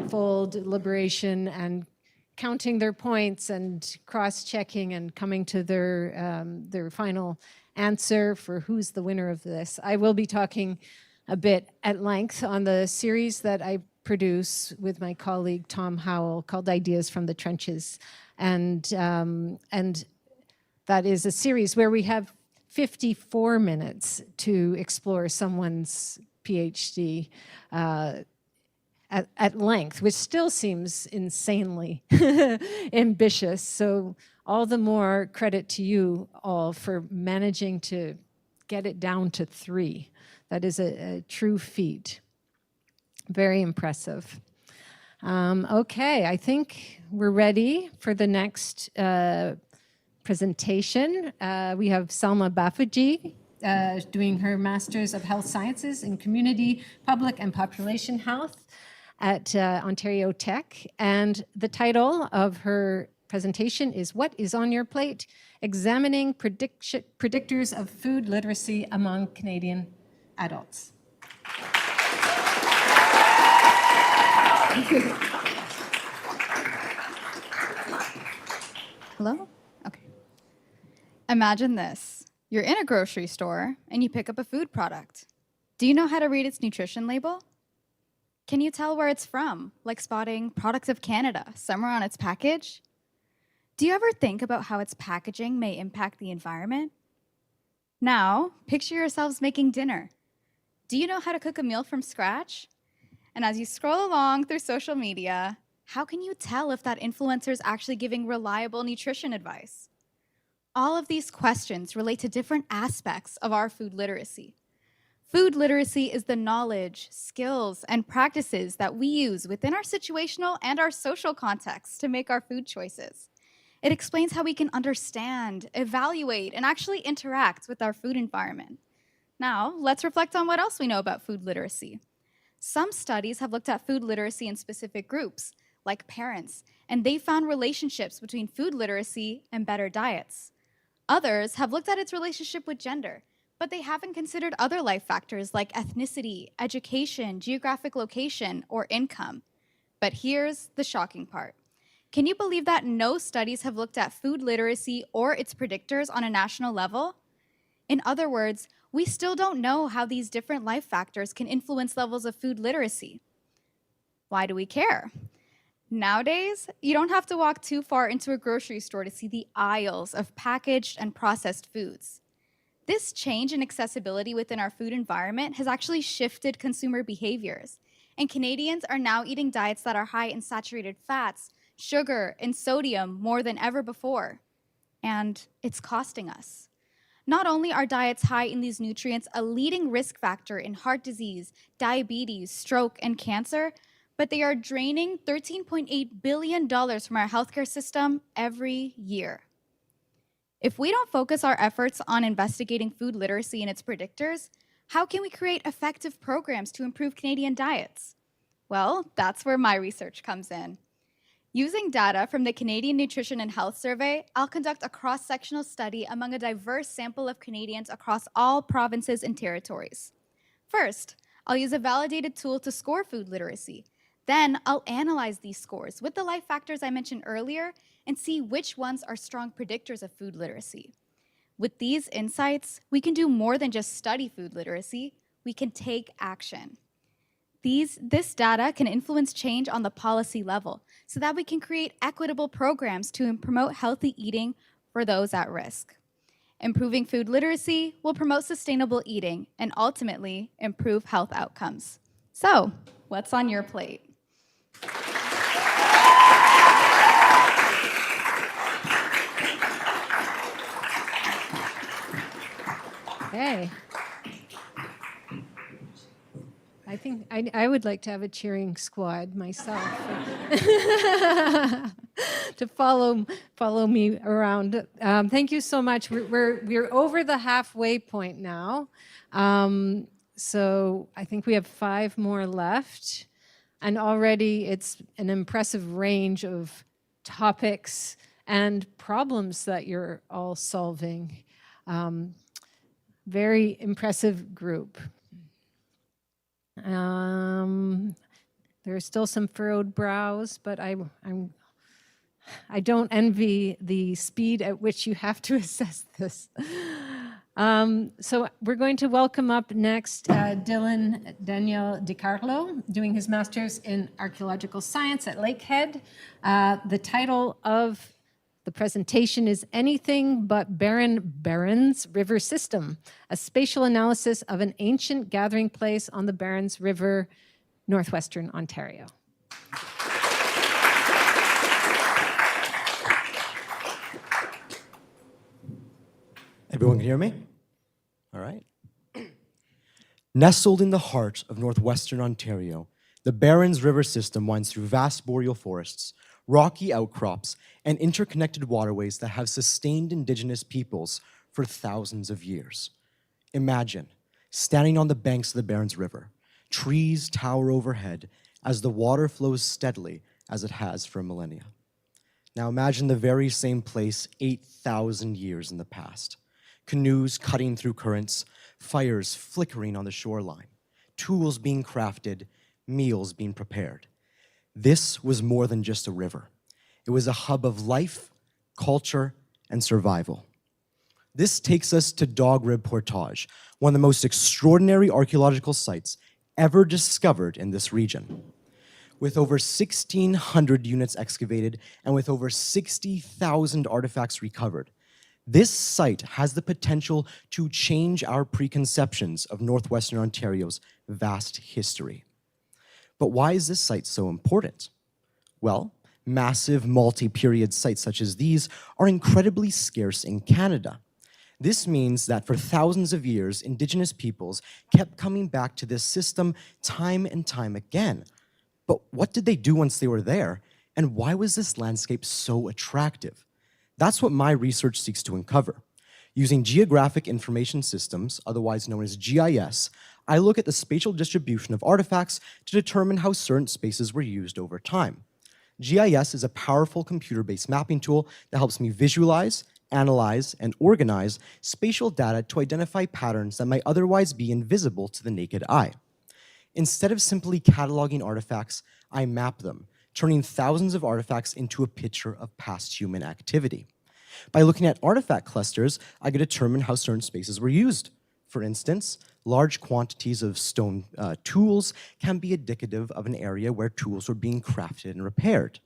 S2: full deliberation and counting their points and cross-checking and coming to their final answer for who's the winner of this, I will be talking a bit at length on the series that I produce with my colleague Tom Howell called Ideas from the Trenches. And that is a series where we have 54 minutes to explore someone's PhD at length, which still seems insanely ambitious. So all the more credit to you all for managing to get it down to 3. That is a true feat. Very impressive. Okay, I think we're ready for the next presentation. We have Salma Bafuji doing her Master's of Health Sciences in Community, Public and Population Health at Ontario Tech. And the title of her presentation is What is on Your Plate? Examining Predictors of Food Literacy Among Canadian Adults.
S9: Hello? Okay. Imagine this. You're in a grocery store and you pick up a food product. Do you know how to read its nutrition label? Can you tell where it's from, like spotting Product of Canada somewhere on its package? Do you ever think about how its packaging may impact the environment? Now, picture yourselves making dinner. Do you know how to cook a meal from scratch? And as you scroll along through social media, how can you tell if that influencer is actually giving reliable nutrition advice? All of these questions relate to different aspects of our food literacy. Food literacy is the knowledge, skills, and practices that we use within our situational and our social contexts to make our food choices. It explains how we can understand, evaluate, and actually interact with our food environment. Now, let's reflect on what else we know about food literacy. Some studies have looked at food literacy in specific groups, like parents, and they found relationships between food literacy and better diets. Others have looked at its relationship with gender, but they haven't considered other life factors like ethnicity, education, geographic location, or income. But here's the shocking part. Can you believe that no studies have looked at food literacy or its predictors on a national level? In other words, we still don't know how these different life factors can influence levels of food literacy. Why do we care? Nowadays, you don't have to walk too far into a grocery store to see the aisles of packaged and processed foods. This change in accessibility within our food environment has actually shifted consumer behaviors, and Canadians are now eating diets that are high in saturated fats, sugar, and sodium more than ever before. And it's costing us. Not only are diets high in these nutrients a leading risk factor in heart disease, diabetes, stroke, and cancer, but they are draining $13.8 billion from our healthcare system every year. If we don't focus our efforts on investigating food literacy and its predictors, how can we create effective programs to improve Canadian diets? Well, that's where my research comes in. Using data from the Canadian Nutrition and Health Survey, I'll conduct a cross-sectional study among a diverse sample of Canadians across all provinces and territories. First, I'll use a validated tool to score food literacy. Then I'll analyze these scores with the life factors I mentioned earlier and see which ones are strong predictors of food literacy. With these insights, we can do more than just study food literacy. We can take action. This data can influence change on the policy level so that we can create equitable programs to promote healthy eating for those at risk. Improving food literacy will promote sustainable eating and ultimately improve health outcomes. So, what's on your plate?
S2: Hey. I think I would like to have a cheering squad myself to follow me around. Thank you so much. We're over the halfway point now, so I think we have 5 more left, and already it's an impressive range of topics and problems that you're all solving. Very impressive group. There are still some furrowed brows, but I don't envy the speed at which you have to assess this. So we're going to welcome up next Dylan Daniel DiCarlo, doing his master's in archaeological science at Lakehead. The title of the presentation is Anything But Barrens River System, a spatial analysis of an ancient gathering place on the Barrens River, northwestern Ontario.
S10: Everyone can hear me? All right. Nestled in the heart of northwestern Ontario, the Barrens River system winds through vast boreal forests, rocky outcrops, and interconnected waterways that have sustained Indigenous peoples for thousands of years. Imagine standing on the banks of the Barrens River. Trees tower overhead as the water flows steadily as it has for millennia. Now imagine the very same place 8,000 years in the past. Canoes cutting through currents, fires flickering on the shoreline, tools being crafted, meals being prepared. This was more than just a river. It was a hub of life, culture, and survival. This takes us to Dog Rib Portage, one of the most extraordinary archaeological sites ever discovered in this region. With over 1,600 units excavated and with over 60,000 artifacts recovered, this site has the potential to change our preconceptions of northwestern Ontario's vast history. But why is this site so important? Well, massive multi-period sites such as these are incredibly scarce in Canada. This means that for thousands of years, Indigenous peoples kept coming back to this system time and time again. But what did they do once they were there? And why was this landscape so attractive? That's what my research seeks to uncover. Using geographic information systems, otherwise known as GIS, I look at the spatial distribution of artifacts to determine how certain spaces were used over time. GIS is a powerful computer-based mapping tool that helps me visualize, analyze, and organize spatial data to identify patterns that might otherwise be invisible to the naked eye. Instead of simply cataloging artifacts, I map them, turning thousands of artifacts into a picture of past human activity. By looking at artifact clusters, I can determine how certain spaces were used. For instance, large quantities of stone tools can be indicative of an area where tools were being crafted and repaired,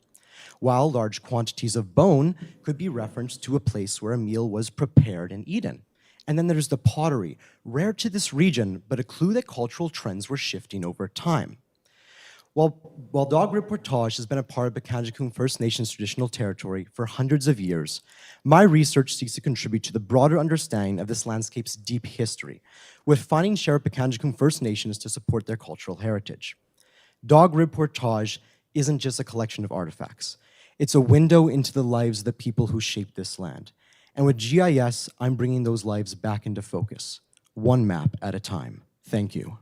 S10: while large quantities of bone could be referenced to a place where a meal was prepared and eaten. And then there's the pottery, rare to this region, but a clue that cultural trends were shifting over time. While Dog Rib Portage has been a part of Pikangikum First Nations traditional territory for hundreds of years, my research seeks to contribute to the broader understanding of this landscape's deep history, with finding share of Pikangikum First Nations to support their cultural heritage. Dog Rib Portage isn't just a collection of artifacts. It's a window into the lives of the people who shaped this land. And with GIS, I'm bringing those lives back into focus, one map at a time. Thank you.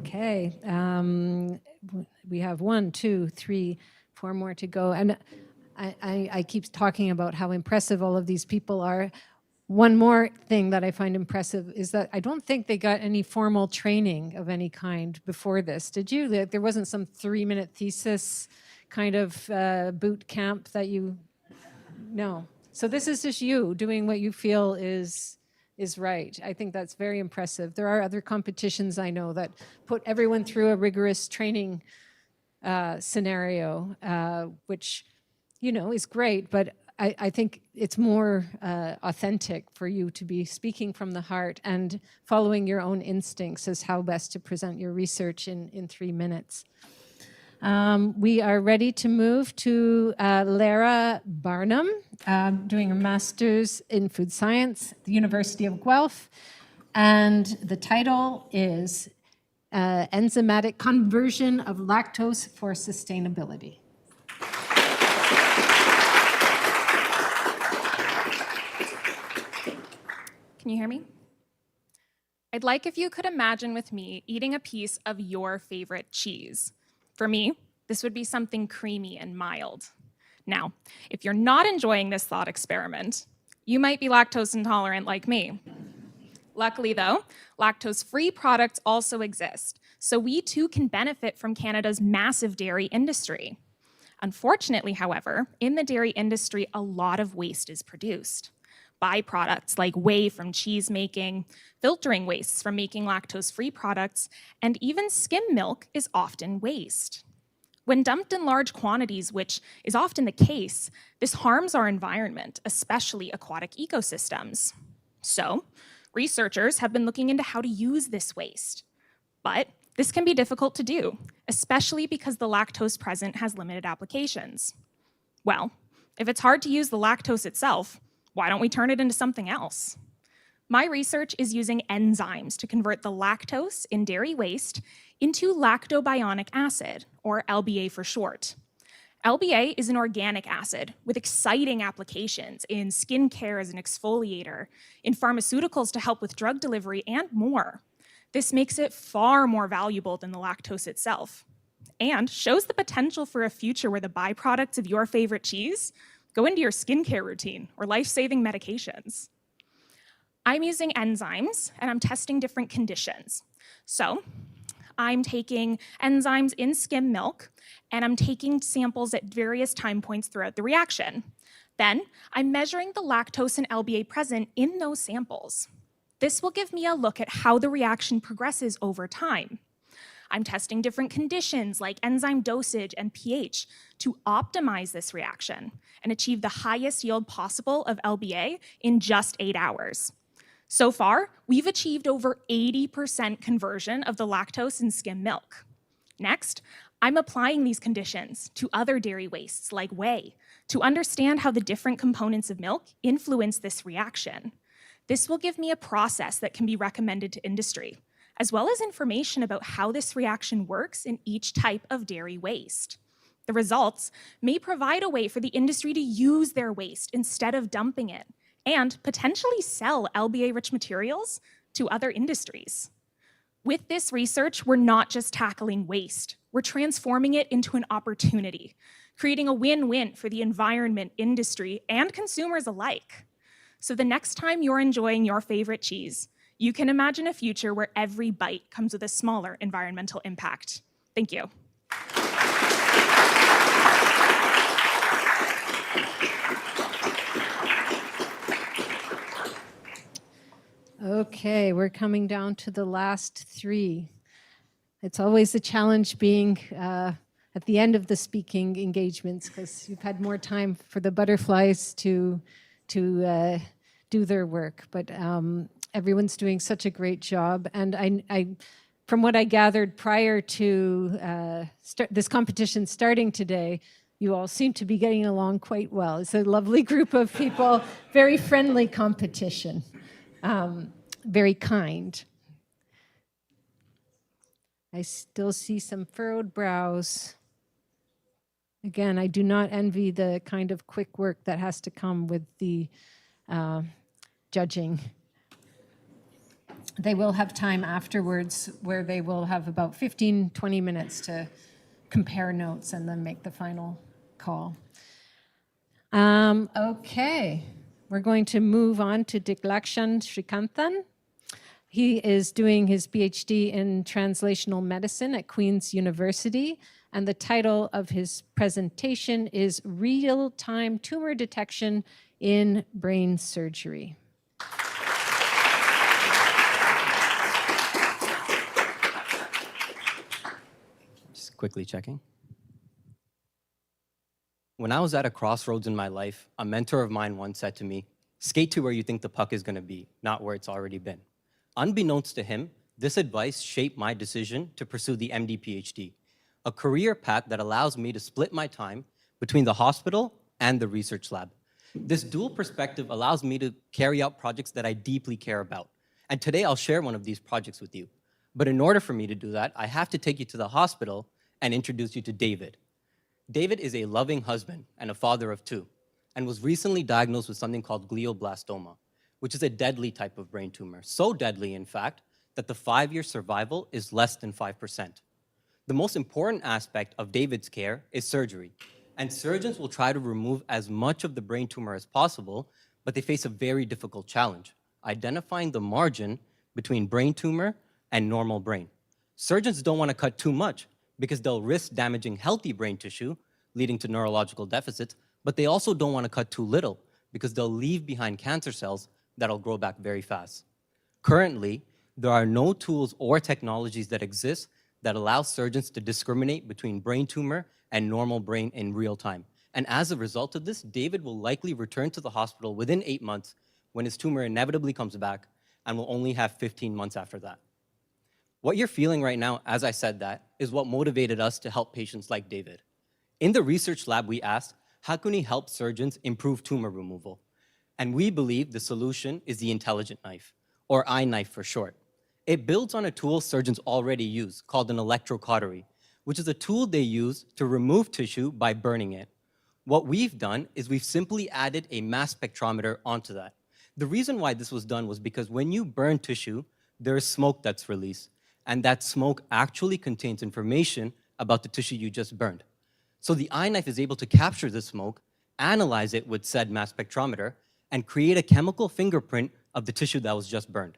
S2: Okay, we have 1, 2, 3, 4 more to go. And I keep talking about how impressive all of these people are. One more thing that I find impressive is that I don't think they got any formal training of any kind before this. Did you? There wasn't some 3-minute thesis kind of boot camp that you... No. So this is just you doing what you feel is right. I think that's very impressive. There are other competitions I know that put everyone through a rigorous training scenario, which, is great, but I think it's more authentic for you to be speaking from the heart and following your own instincts as how best to present your research in 3 minutes. We are ready to move to Lara Barnum, doing her master's in food science at the University of Guelph. And the title is Enzymatic Conversion of Lactose for Sustainability.
S11: Can you hear me? I'd like if you could imagine with me eating a piece of your favorite cheese. For me, this would be something creamy and mild. Now, if you're not enjoying this thought experiment, you might be lactose intolerant like me. Luckily though, lactose-free products also exist, so we too can benefit from Canada's massive dairy industry. Unfortunately, however, in the dairy industry, a lot of waste is produced. Byproducts like whey from cheese making, filtering wastes from making lactose-free products, and even skim milk is often waste. When dumped in large quantities, which is often the case, this harms our environment, especially aquatic ecosystems. So, researchers have been looking into how to use this waste. But this can be difficult to do, especially because the lactose present has limited applications. Well, if it's hard to use the lactose itself, why don't we turn it into something else? My research is using enzymes to convert the lactose in dairy waste into lactobionic acid, or LBA for short. LBA is an organic acid with exciting applications in skincare as an exfoliator, in pharmaceuticals to help with drug delivery, and more. This makes it far more valuable than the lactose itself, and shows the potential for a future where the byproducts of your favorite cheese go into your skincare routine or life-saving medications. I'm using enzymes and I'm testing different conditions. So I'm taking enzymes in skim milk and I'm taking samples at various time points throughout the reaction. Then I'm measuring the lactose and LBA present in those samples. This will give me a look at how the reaction progresses over time. I'm testing different conditions like enzyme dosage and pH to optimize this reaction and achieve the highest yield possible of LBA in just 8 hours. So far, we've achieved over 80% conversion of the lactose in skim milk. Next, I'm applying these conditions to other dairy wastes like whey to understand how the different components of milk influence this reaction. This will give me a process that can be recommended to industry, as well as information about how this reaction works in each type of dairy waste. The results may provide a way for the industry to use their waste instead of dumping it, and potentially sell LBA-rich materials to other industries. With this research, we're not just tackling waste, we're transforming it into an opportunity, creating a win-win for the environment, industry, and consumers alike. So the next time you're enjoying your favorite cheese, you can imagine a future where every bite comes with a smaller environmental impact. Thank you.
S2: Okay, we're coming down to the last 3. It's always a challenge being at the end of the speaking engagements because you've had more time for the butterflies to do their work. But everyone's doing such a great job. And I from what I gathered prior to this competition starting today, you all seem to be getting along quite well. It's a lovely group of people, very friendly competition, very kind. I still see some furrowed brows. Again, I do not envy the kind of quick work that has to come with the judging. They will have time afterwards where they will have about 15, 20 minutes to compare notes and then make the final call. Okay, we're going to move on to Diklakshan Srikanthan. He is doing his PhD in translational medicine at Queen's University, and the title of his presentation is Real-Time Tumor Detection in brain surgery.
S12: Just quickly checking. When I was at a crossroads in my life, a mentor of mine once said to me, skate to where you think the puck is going to be, not where it's already been. Unbeknownst to him, this advice shaped my decision to pursue the MD PhD, a career path that allows me to split my time between the hospital and the research lab. This dual perspective allows me to carry out projects that I deeply care about. And today I'll share one of these projects with you. But in order for me to do that, I have to take you to the hospital and introduce you to David. David is a loving husband and a father of 2, and was recently diagnosed with something called glioblastoma, which is a deadly type of brain tumor. So deadly, in fact, that the 5-year survival is less than 5%. The most important aspect of David's care is surgery, and surgeons will try to remove as much of the brain tumor as possible, but they face a very difficult challenge, identifying the margin between brain tumor and normal brain. Surgeons don't want to cut too much because they'll risk damaging healthy brain tissue, leading to neurological deficits, but they also don't want to cut too little because they'll leave behind cancer cells that'll grow back very fast. Currently, there are no tools or technologies that exist that allow surgeons to discriminate between brain tumor and normal brain in real time. And as a result of this, David will likely return to the hospital within 8 months when his tumor inevitably comes back and will only have 15 months after that. What you're feeling right now, as I said that, is what motivated us to help patients like David. In the research lab, we asked, how can we help surgeons improve tumor removal? And we believe the solution is the intelligent knife, or iKnife for short. It builds on a tool surgeons already use called an electrocautery, which is a tool they use to remove tissue by burning it. What we've done is we've simply added a mass spectrometer onto that. The reason why this was done was because when you burn tissue, there is smoke that's released, and that smoke actually contains information about the tissue you just burned. So the iKnife is able to capture the smoke, analyze it with said mass spectrometer, and create a chemical fingerprint of the tissue that was just burned.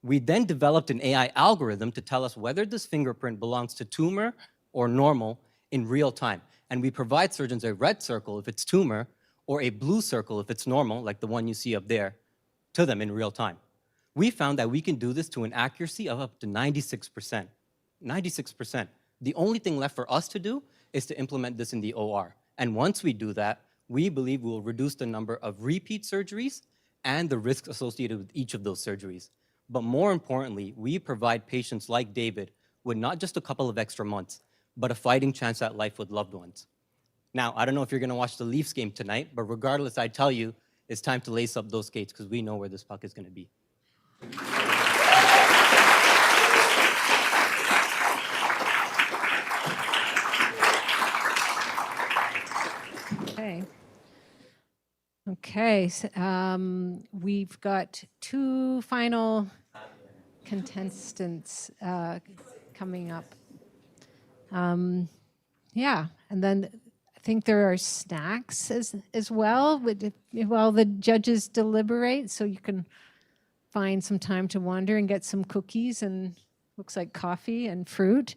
S12: We then developed an AI algorithm to tell us whether this fingerprint belongs to tumor or normal in real time. And we provide surgeons a red circle if it's tumor, or a blue circle if it's normal, like the one you see up there, to them in real time. We found that we can do this to an accuracy of up to 96%. 96%. The only thing left for us to do is to implement this in the OR. And once we do that, we believe we will reduce the number of repeat surgeries and the risks associated with each of those surgeries. But more importantly, we provide patients like David with not just a couple of extra months, but a fighting chance at life with loved ones. Now, I don't know if you're going to watch the Leafs game tonight, but regardless, I tell you, it's time to lace up those skates because we know where this puck is going to be.
S2: Okay, so, we've got 2 final contestants coming up. Yeah, and then I think there are snacks as well while the judges deliberate, so you can find some time to wander and get some cookies and looks like coffee and fruit.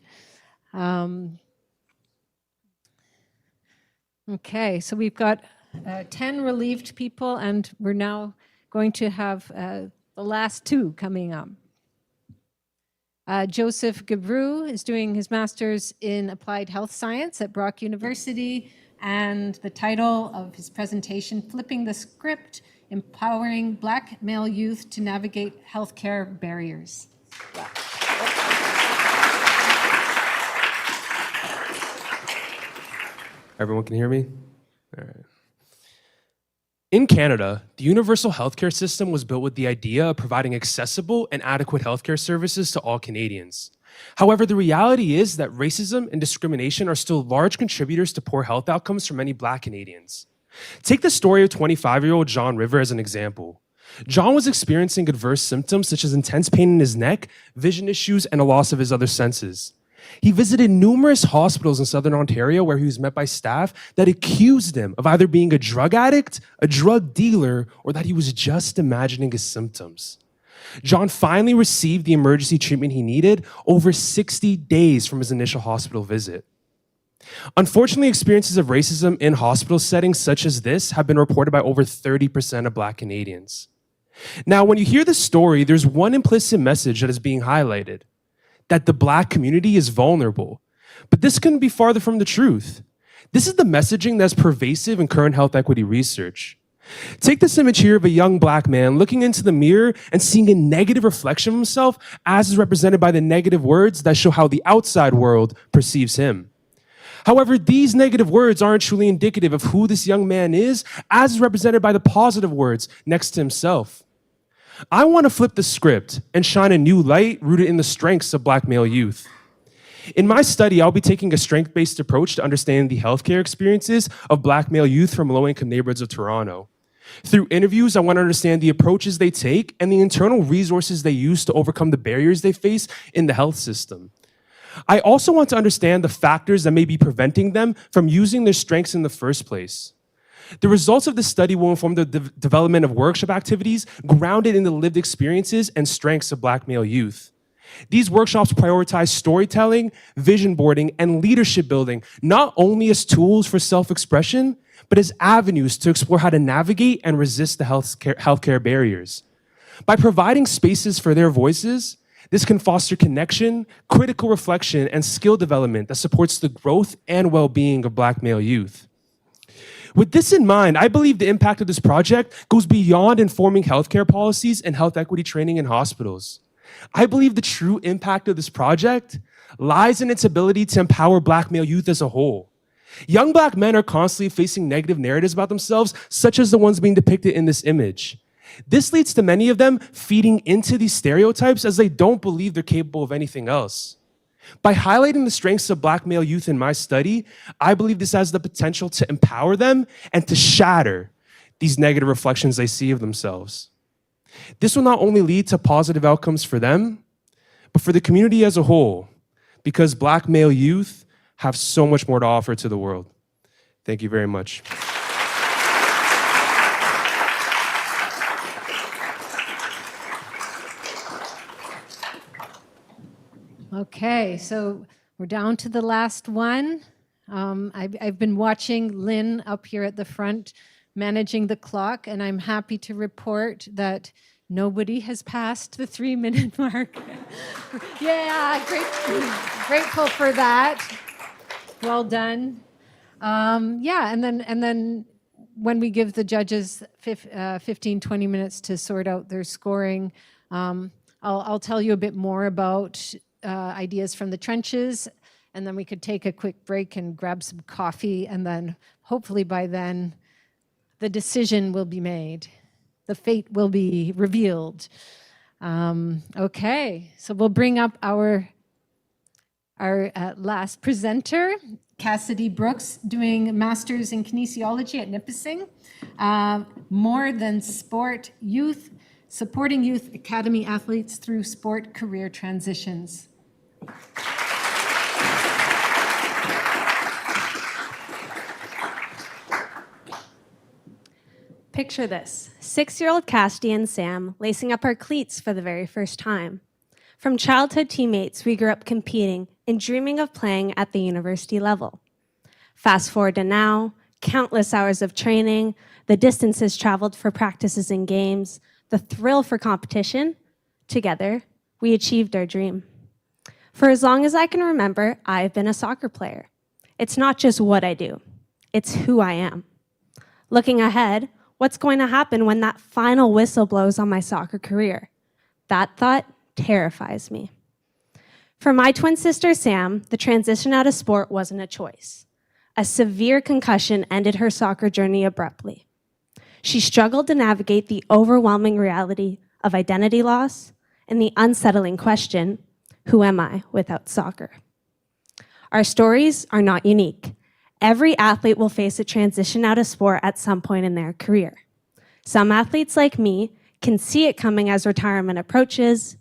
S2: Okay, so we've got 10 relieved people, and we're now going to have the last 2 coming up. Joseph Gabrou is doing his master's in applied health science at Brock University, and the title of his presentation, Flipping the Script, Empowering Black Male Youth to Navigate Healthcare Barriers.
S13: Everyone can hear me? All right. In Canada, the universal healthcare system was built with the idea of providing accessible and adequate healthcare services to all Canadians. However, the reality is that racism and discrimination are still large contributors to poor health outcomes for many Black Canadians. Take the story of 25-year-old John River as an example. John was experiencing adverse symptoms such as intense pain in his neck, vision issues, and a loss of his other senses. He visited numerous hospitals in Southern Ontario where he was met by staff that accused him of either being a drug addict, a drug dealer, or that he was just imagining his symptoms. John finally received the emergency treatment he needed over 60 days from his initial hospital visit. Unfortunately, experiences of racism in hospital settings such as this have been reported by over 30% of Black Canadians. Now, when you hear this story, there's one implicit message that is being highlighted, that the Black community is vulnerable. But this couldn't be farther from the truth. This is the messaging that's pervasive in current health equity research. Take this image here of a young Black man looking into the mirror and seeing a negative reflection of himself as is represented by the negative words that show how the outside world perceives him. However, these negative words aren't truly indicative of who this young man is, as is represented by the positive words next to himself. I want to flip the script and shine a new light rooted in the strengths of Black male youth. In my study, I'll be taking a strength-based approach to understanding the healthcare experiences of Black male youth from low-income neighborhoods of Toronto. Through interviews, I want to understand the approaches they take and the internal resources they use to overcome the barriers they face in the health system. I also want to understand the factors that may be preventing them from using their strengths in the first place. The results of this study will inform the development of workshop activities grounded in the lived experiences and strengths of Black male youth. These workshops prioritize storytelling, vision boarding, and leadership building, not only as tools for self-expression, but as avenues to explore how to navigate and resist the healthcare barriers. By providing spaces for their voices, this can foster connection, critical reflection, and skill development that supports the growth and well-being of Black male youth. With this in mind, I believe the impact of this project goes beyond informing healthcare policies and health equity training in hospitals. I believe the true impact of this project lies in its ability to empower Black male youth as a whole. Young Black men are constantly facing negative narratives about themselves, such as the ones being depicted in this image. This leads to many of them feeding into these stereotypes as they don't believe they're capable of anything else. By highlighting the strengths of Black male youth in my study, I believe this has the potential to empower them and to shatter these negative reflections they see of themselves. This will not only lead to positive outcomes for them, but for the community as a whole, because Black male youth have so much more to offer to the world. Thank you very much.
S2: Okay, so we're down to the last one. I've been watching Lynn up here at the front managing the clock, and I'm happy to report that nobody has passed the 3-minute mark. Yeah, grateful for that. Well done. Yeah, and then when we give the judges 15, 20 minutes to sort out their scoring, I'll tell you a bit more about ideas from the trenches, and then we could take a quick break and grab some coffee, and then hopefully by then the decision will be made. The fate will be revealed. Okay, so we'll bring up our last presenter, Cassidy Brooks, doing Masters in Kinesiology at Nipissing. More Than Sport Youth, Supporting Youth Academy Athletes Through Sport Career Transitions.
S14: Picture this, 6-year-old Cassidy and Sam lacing up our cleats for the very first time. From childhood teammates, we grew up competing and dreaming of playing at the university level. Fast forward to now, countless hours of training, the distances traveled for practices and games, the thrill for competition. Together, we achieved our dream. For as long as I can remember, I've been a soccer player. It's not just what I do, it's who I am. Looking ahead, what's going to happen when that final whistle blows on my soccer career? That thought terrifies me. For my twin sister, Sam, the transition out of sport wasn't a choice. A severe concussion ended her soccer journey abruptly. She struggled to navigate the overwhelming reality of identity loss and the unsettling question, who am I without soccer? Our stories are not unique. Every athlete will face a transition out of sport at some point in their career. Some athletes like me can see it coming as retirement approaches.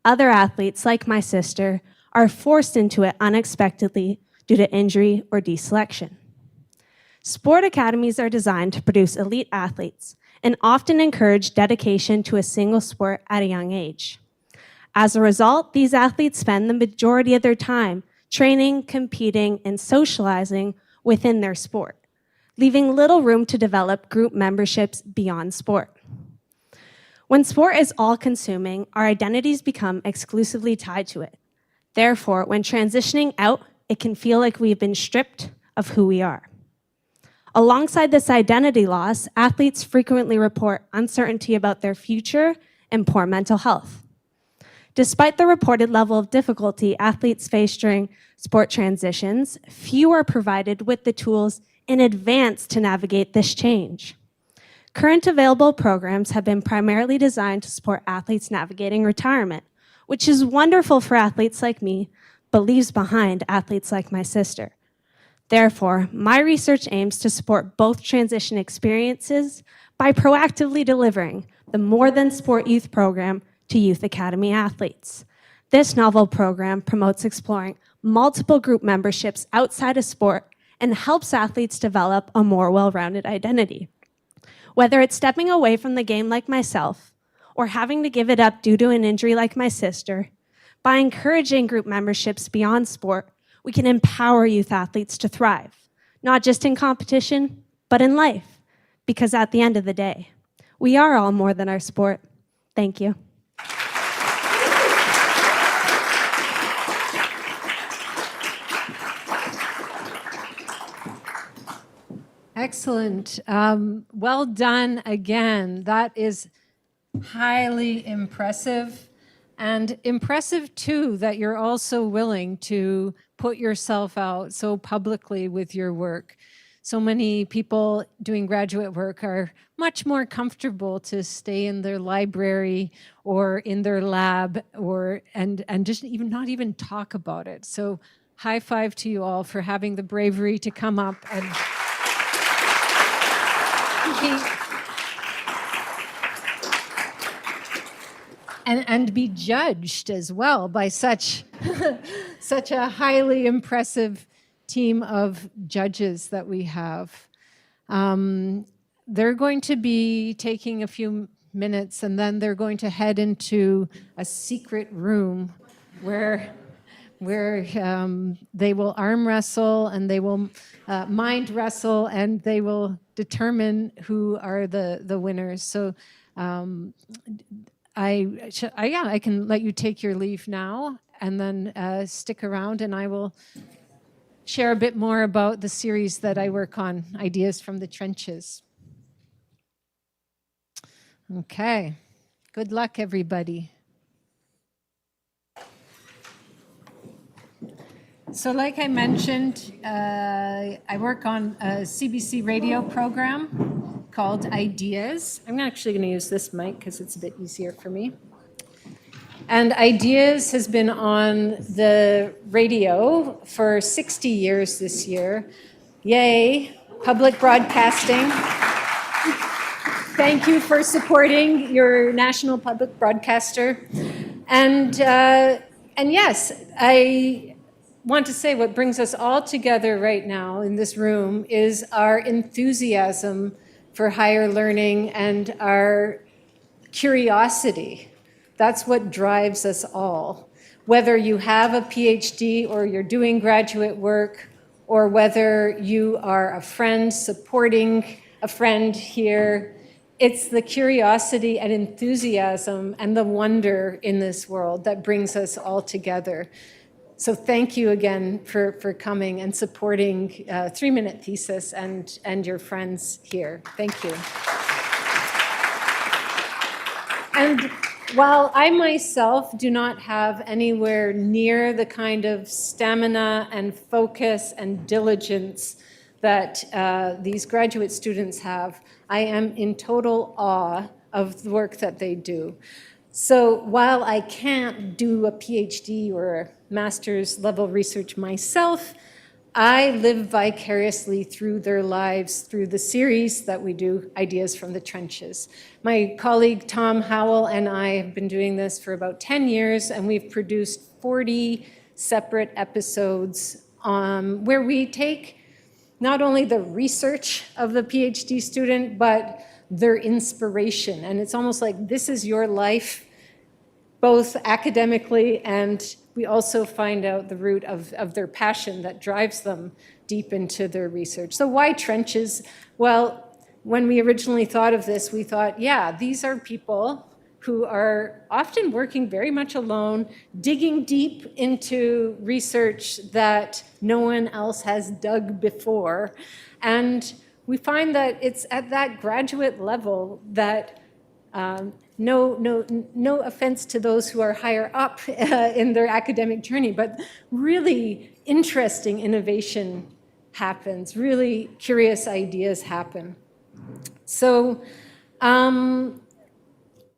S14: Other athletes, like my sister, are forced into it unexpectedly due to injury or deselection. Sport academies are designed to produce elite athletes and often encourage dedication to a single sport at a young age. As a result, these athletes spend the majority of their time training, competing, and socializing within their sport, leaving little room to develop group memberships beyond sport. When sport is all-consuming, our identities become exclusively tied to it. Therefore, when transitioning out, it can feel like we've been stripped of who we are. Alongside this identity loss, athletes frequently report uncertainty about their future and poor mental health. Despite the reported level of difficulty athletes face during sport transitions, few are provided with the tools in advance to navigate this change. Current available programs have been primarily designed to support athletes navigating retirement, which is wonderful for athletes like me, but leaves behind athletes like my sister. Therefore, my research aims to support both transition experiences by proactively delivering the More Than Sport Youth program to Youth Academy athletes. This novel program promotes exploring multiple group memberships outside of sport and helps athletes develop a more well-rounded identity. Whether it's stepping away from the game like myself, or having to give it up due to an injury like my sister, by encouraging group memberships beyond sport, we can empower youth athletes to thrive, not just in competition, but in life. Because at the end of the day, we are all more than our sport. Thank you.
S2: Excellent. Well done again. That is highly impressive. And impressive, too, that you're also willing to put yourself out so publicly with your work. So many people doing graduate work are much more comfortable to stay in their library or in their lab and just not even talk about it. So high five to you all for having the bravery to come up and be judged as well by such a highly impressive team of judges that we have. They're going to be taking a few minutes, and then they're going to head into a secret room where they will arm wrestle and they will mind wrestle, and they will determine who are the winners. So I can let you take your leave now, and then stick around, and I will share a bit more about the series that I work on, Ideas from the Trenches. Okay. Good luck, everybody. So like I mentioned, I work on a CBC radio program called Ideas. I'm actually going to use this mic because it's a bit easier for me. And Ideas has been on the radio for 60 years this year. Yay, public broadcasting. Thank you for supporting your national public broadcaster. And yes, I want to say what brings us all together right now in this room is our enthusiasm for higher learning and our curiosity. That's what drives us all. Whether you have a PhD or you're doing graduate work, or whether you are a friend supporting a friend here, it's the curiosity and enthusiasm and the wonder in this world that brings us all together. So thank you again for coming and supporting 3-Minute Thesis and your friends here. Thank you. And while I myself do not have anywhere near the kind of stamina and focus and diligence that these graduate students have, I am in total awe of the work that they do. So while I can't do a PhD or a master's level research myself, I live vicariously through their lives, through the series that we do, Ideas from the Trenches. My colleague Tom Howell and I have been doing this for about 10 years, and we've produced 40 separate episodes where we take not only the research of the PhD student, but their inspiration. And it's almost like this is your life, both academically and we also find out the root of their passion that drives them deep into their research. So why trenches? Well, when we originally thought of this, we thought, yeah, these are people who are often working very much alone, digging deep into research that no one else has dug before. And we find that it's at that graduate level that no offense to those who are higher up in their academic journey, but really interesting innovation happens, really curious ideas happen. So, and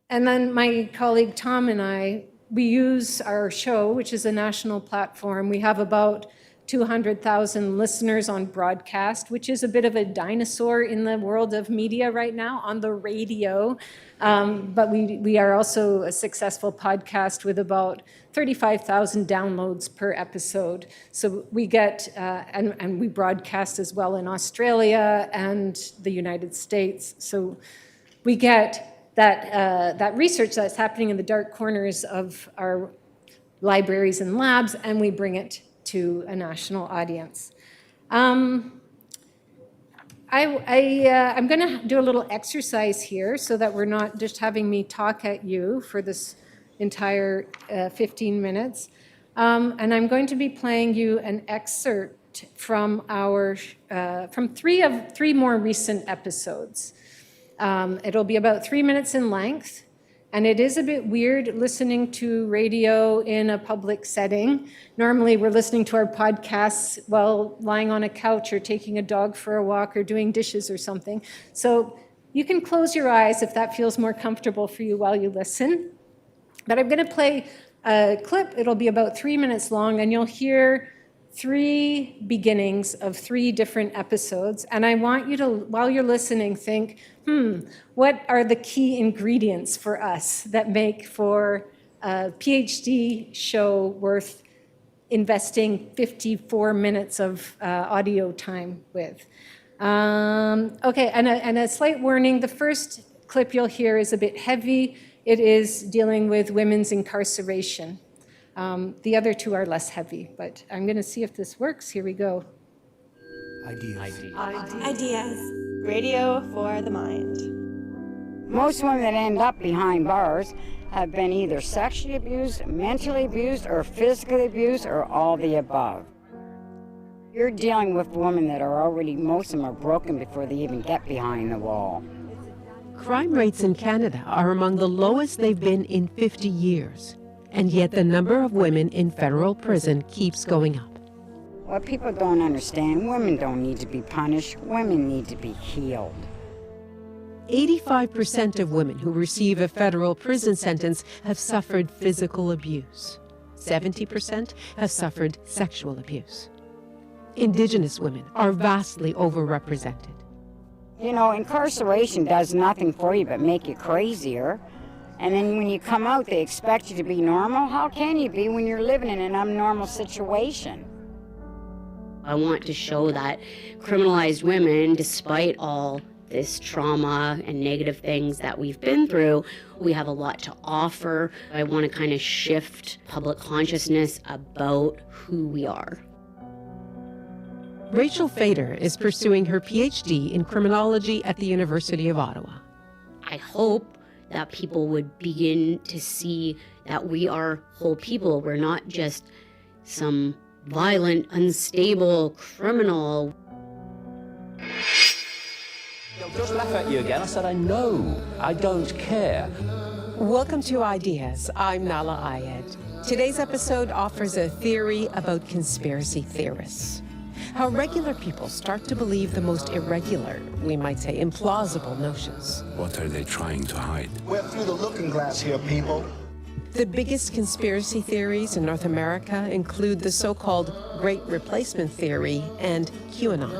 S2: then my colleague Tom and I, we use our show, which is a national platform. We have about 200,000 listeners on broadcast, which is a bit of a dinosaur in the world of media right now on the radio. But we are also a successful podcast with about 35,000 downloads per episode. So we get, and we broadcast as well in Australia and the United States. So we get that research that's happening in the dark corners of our libraries and labs, and we bring it to a national audience. I'm going to do a little exercise here so that we're not just having me talk at you for this entire 15 minutes. And I'm going to be playing you an excerpt from from three more recent episodes. It'll be about 3 minutes in length, and it is a bit weird listening to radio in a public setting. Normally, we're listening to our podcasts while lying on a couch or taking a dog for a walk or doing dishes or something. So you can close your eyes if that feels more comfortable for you while you listen. But I'm going to play a clip. It'll be about 3 minutes long, and you'll hear 3 beginnings of 3 different episodes. And I want you to, while you're listening, think, what are the key ingredients for us that make for a PhD show worth investing 54 minutes of audio time with? Okay, and a slight warning, the first clip you'll hear is a bit heavy. It is dealing with women's incarceration. The other 2 are less heavy, but I'm going to see if this works. Here we go.
S15: Ideas. Radio for the mind.
S16: Most women that end up behind bars have been either sexually abused, mentally abused, or physically abused, or all the above. You're dealing with women that are already, most of them are broken before they even get behind the wall.
S17: Crime rates in Canada are among the lowest they've been in 50 years. And yet the number of women in federal prison keeps going up.
S16: What people don't understand, women don't need to be punished, women need to be healed.
S17: 85% of women who receive a federal prison sentence have suffered physical abuse. 70% have suffered sexual abuse. Indigenous women are vastly overrepresented.
S16: You know, incarceration does nothing for you but make you crazier. And then when you come out, they expect you to be normal. How can you be when you're living in an abnormal situation?
S18: I want to show that criminalized women, despite all this trauma and negative things that we've been through, we have a lot to offer. I want to kind of shift public consciousness about who we are.
S17: Rachel Fader is pursuing her PhD in criminology at the University of Ottawa.
S18: I hope that people would begin to see that we are whole people. We're not just some violent, unstable criminal.
S19: They'll just laugh at you again. I said, I know, I don't care.
S17: Welcome to Ideas. I'm Nala Ayed. Today's episode offers a theory about conspiracy theorists. How regular people start to believe the most irregular, we might say implausible notions.
S20: What are they trying to hide?
S21: We're through the looking glass here, people.
S17: The biggest conspiracy theories in North America include the so-called Great Replacement Theory and QAnon.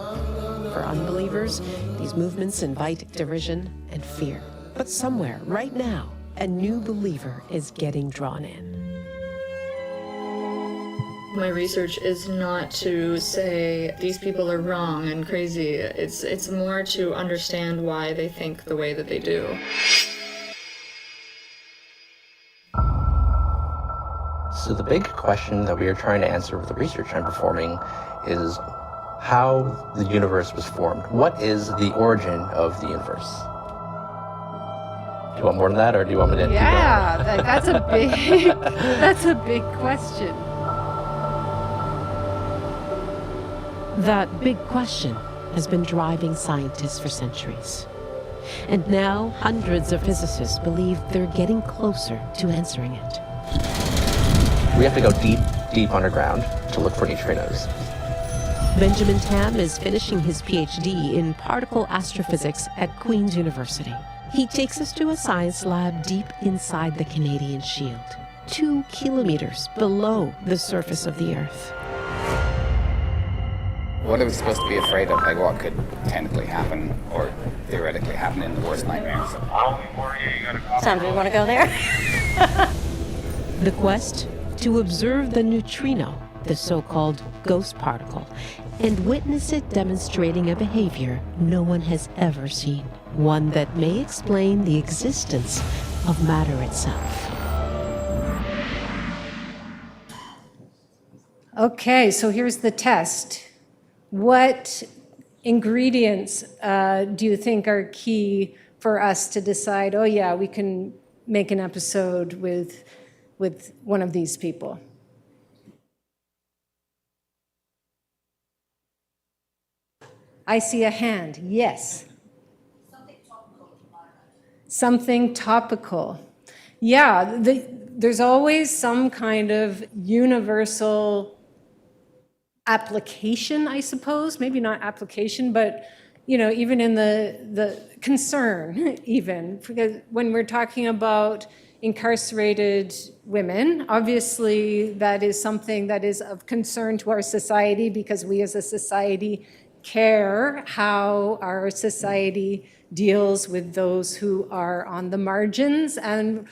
S17: For unbelievers, these movements invite derision and fear. But somewhere, right now, a new believer is getting drawn in.
S22: My research is not to say these people are wrong and crazy. It's more to understand why they think the way that they do.
S1: So the big question that we are trying to answer with the research I'm performing is how the universe was formed. What is the origin of the universe? Do you want more than that, or do you want me to keep going?
S2: Yeah, that's a big question.
S17: That big question has been driving scientists for centuries. And now hundreds of physicists believe they're getting closer to answering it.
S1: We have to go deep, deep underground to look for neutrinos.
S17: Benjamin Tam is finishing his PhD in particle astrophysics at Queen's University. He takes us to a science lab deep inside the Canadian Shield, 2 kilometers below the surface of the Earth.
S3: What are we supposed to be afraid of? Like what could technically happen or theoretically happen in the worst nightmares?
S17: Sam, do you want to go there? The quest to observe the neutrino, the so-called ghost particle, and witness it demonstrating a behavior no one has ever seen, one that may explain the existence of matter itself.
S2: Okay, so here's the test. What ingredients do you think are key for us to decide, oh yeah, we can make an episode with one of these people? I see a hand, yes. Something topical. Yeah, there's always some kind of universal application, I suppose. Maybe not application, but even in the concern, even. Because when we're talking about incarcerated women, obviously that is something that is of concern to our society because we as a society care how our society deals with those who are on the margins and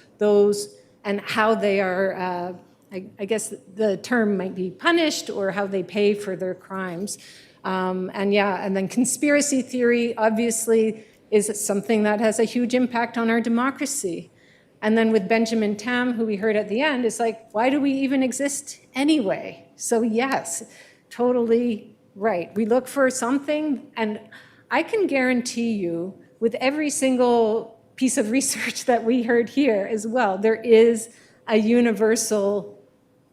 S2: how they are, I guess the term might be punished, or how they pay for their crimes. And then conspiracy theory obviously is something that has a huge impact on our democracy. And then with Benjamin Tam, who we heard at the end, it's like, why do we even exist anyway? So yes, totally right. We look for something, and I can guarantee you with every single piece of research that we heard here as well, there is a universal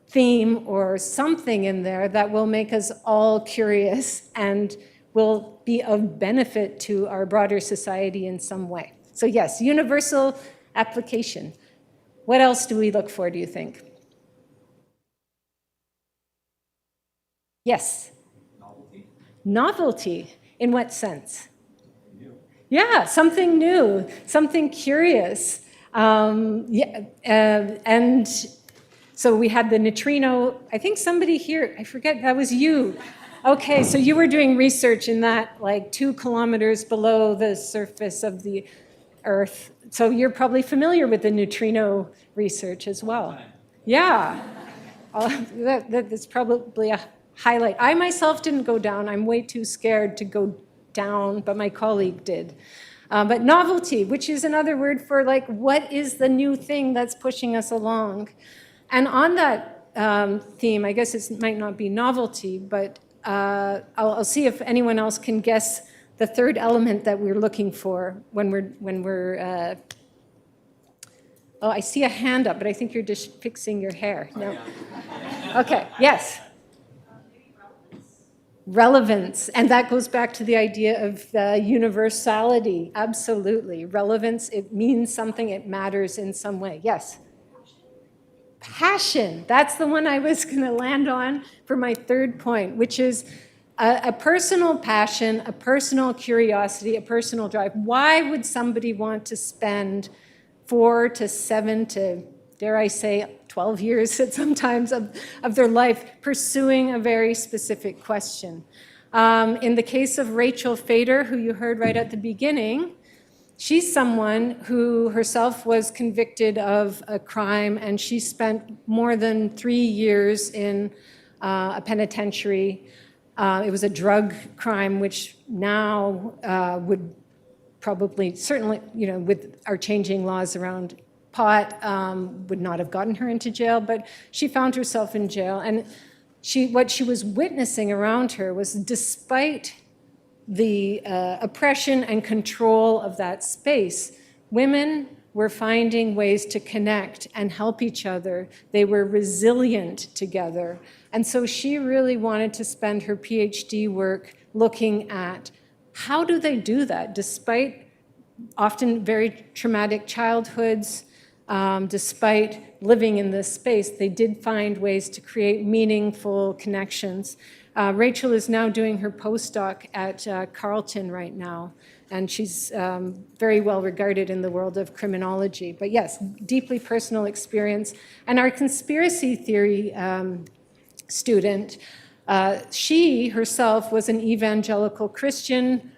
S2: theme or something in there that will make us all curious and will be of benefit to our broader society in some way. So yes, universal application. What else do we look for, do you think? Yes. Novelty. In what sense? Yeah, something new, something curious. And so we had the neutrino. I think somebody here, I forget, that was you. Okay, so you were doing research in that, like 2 kilometers below the surface of the Earth. So you're probably familiar with the neutrino research as well. Yeah, that's probably a highlight. I myself didn't go down. I'm way too scared to go down, but my colleague did. But novelty, which is another word for like, what is the new thing that's pushing us along? And on that theme, I guess it might not be novelty, but I'll see if anyone else can guess the third element that we're looking for when we're oh, I see a hand up, but I think you're just fixing your hair. No. Okay, yes. Relevance, and that goes back to the idea of universality. Absolutely. Relevance, it means something, it matters in some way. Yes? Passion, that's the one I was going to land on for my third point, which is a personal passion, a personal curiosity, a personal drive. Why would somebody want to spend 4 to 7 to, dare I say, 12 years at sometimes of their life pursuing a very specific question? In the case of Rachel Fader, who you heard right at the beginning, she's someone who herself was convicted of a crime, and she spent more than 3 years in a penitentiary. It was a drug crime, which now would probably, certainly, with our changing laws around pot would not have gotten her into jail, but she found herself in jail. And what she was witnessing around her was, despite the oppression and control of that space, women were finding ways to connect and help each other. They were resilient together. And so she really wanted to spend her PhD work looking at how do they do that, despite often very traumatic childhoods, despite living in this space, they did find ways to create meaningful connections. Rachel is now doing her postdoc at Carleton right now, and she's very well regarded in the world of criminology. But yes, deeply personal experience. And our conspiracy theory student, she herself was an evangelical Christian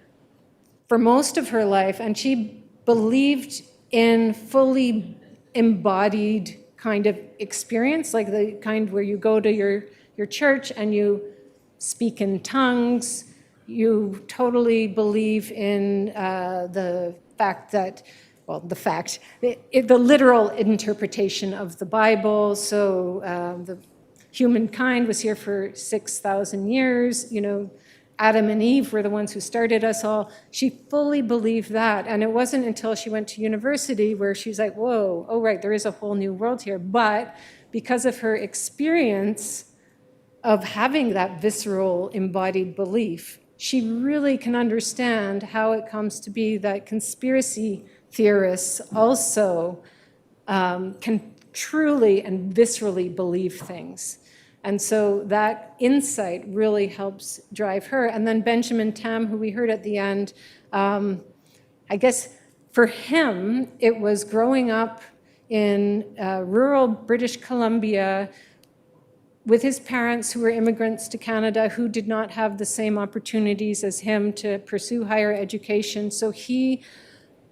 S2: for most of her life, and she believed in fully embodied kind of experience, like the kind where you go to your church and you speak in tongues. You totally believe in the fact that, well, the literal interpretation of the Bible. So the humankind was here for 6,000 years, Adam and Eve were the ones who started us all. She fully believed that. And it wasn't until she went to university where she was like, whoa, oh, right, there is a whole new world here. But because of her experience of having that visceral embodied belief, she really can understand how it comes to be that conspiracy theorists also can truly and viscerally believe things. And so that insight really helps drive her. And then Benjamin Tam, who we heard at the end, I guess for him, it was growing up in rural British Columbia with his parents who were immigrants to Canada who did not have the same opportunities as him to pursue higher education. So he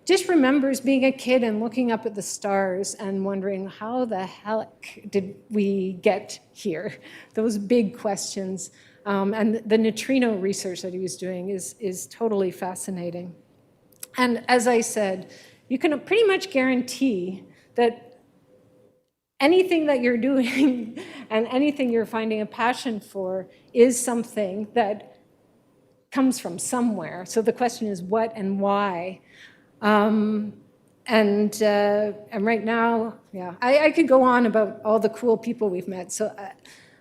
S2: just remembers being a kid and looking up at the stars and wondering, how the heck did we get here? Those big questions. And the neutrino research that he was doing is totally fascinating. And as I said, you can pretty much guarantee that anything that you're doing and anything you're finding a passion for is something that comes from somewhere. So the question is what and why? And right now, yeah, I could go on about all the cool people we've met. So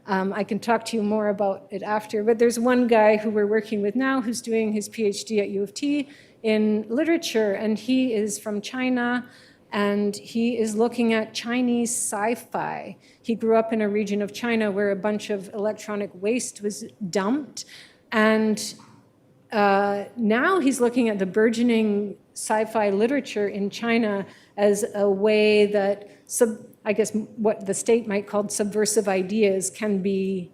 S2: I can talk to you more about it after. But there's one guy who we're working with now who's doing his PhD at U of T in literature, and he is from China, and he is looking at Chinese sci-fi. He grew up in a region of China where a bunch of electronic waste was dumped, and now he's looking at the burgeoning sci-fi literature in China as a way that, I guess, what the state might call subversive ideas can be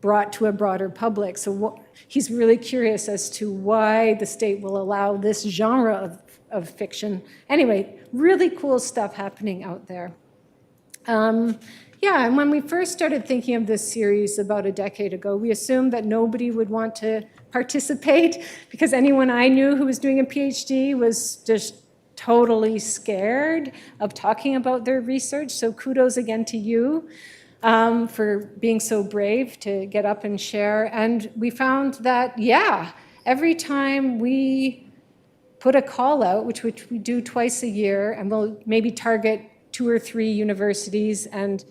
S2: brought to a broader public. So he's really curious as to why the state will allow this genre of fiction. Anyway, really cool stuff happening out there. Yeah, and when we first started thinking of this series about a decade ago, we assumed that nobody would want to participate because anyone I knew who was doing a PhD was just totally scared of talking about their research. So kudos again to you for being so brave to get up and share. And we found that, yeah, every time we put a call out, which we do twice a year, and we'll maybe target 2 or 3 universities and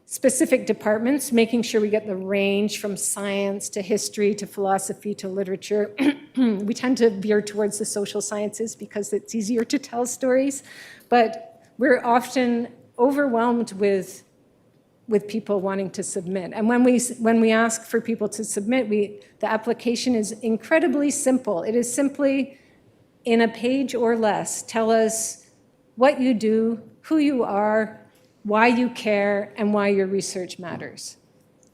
S2: specific departments, making sure we get the range from science to history to philosophy to literature. We tend to veer towards the social sciences because it's easier to tell stories, but we're often overwhelmed with people wanting to submit. And when we ask for people to submit, the application is incredibly simple. It is simply, in a page or less, tell us what you do, who you are, why you care, and why your research matters,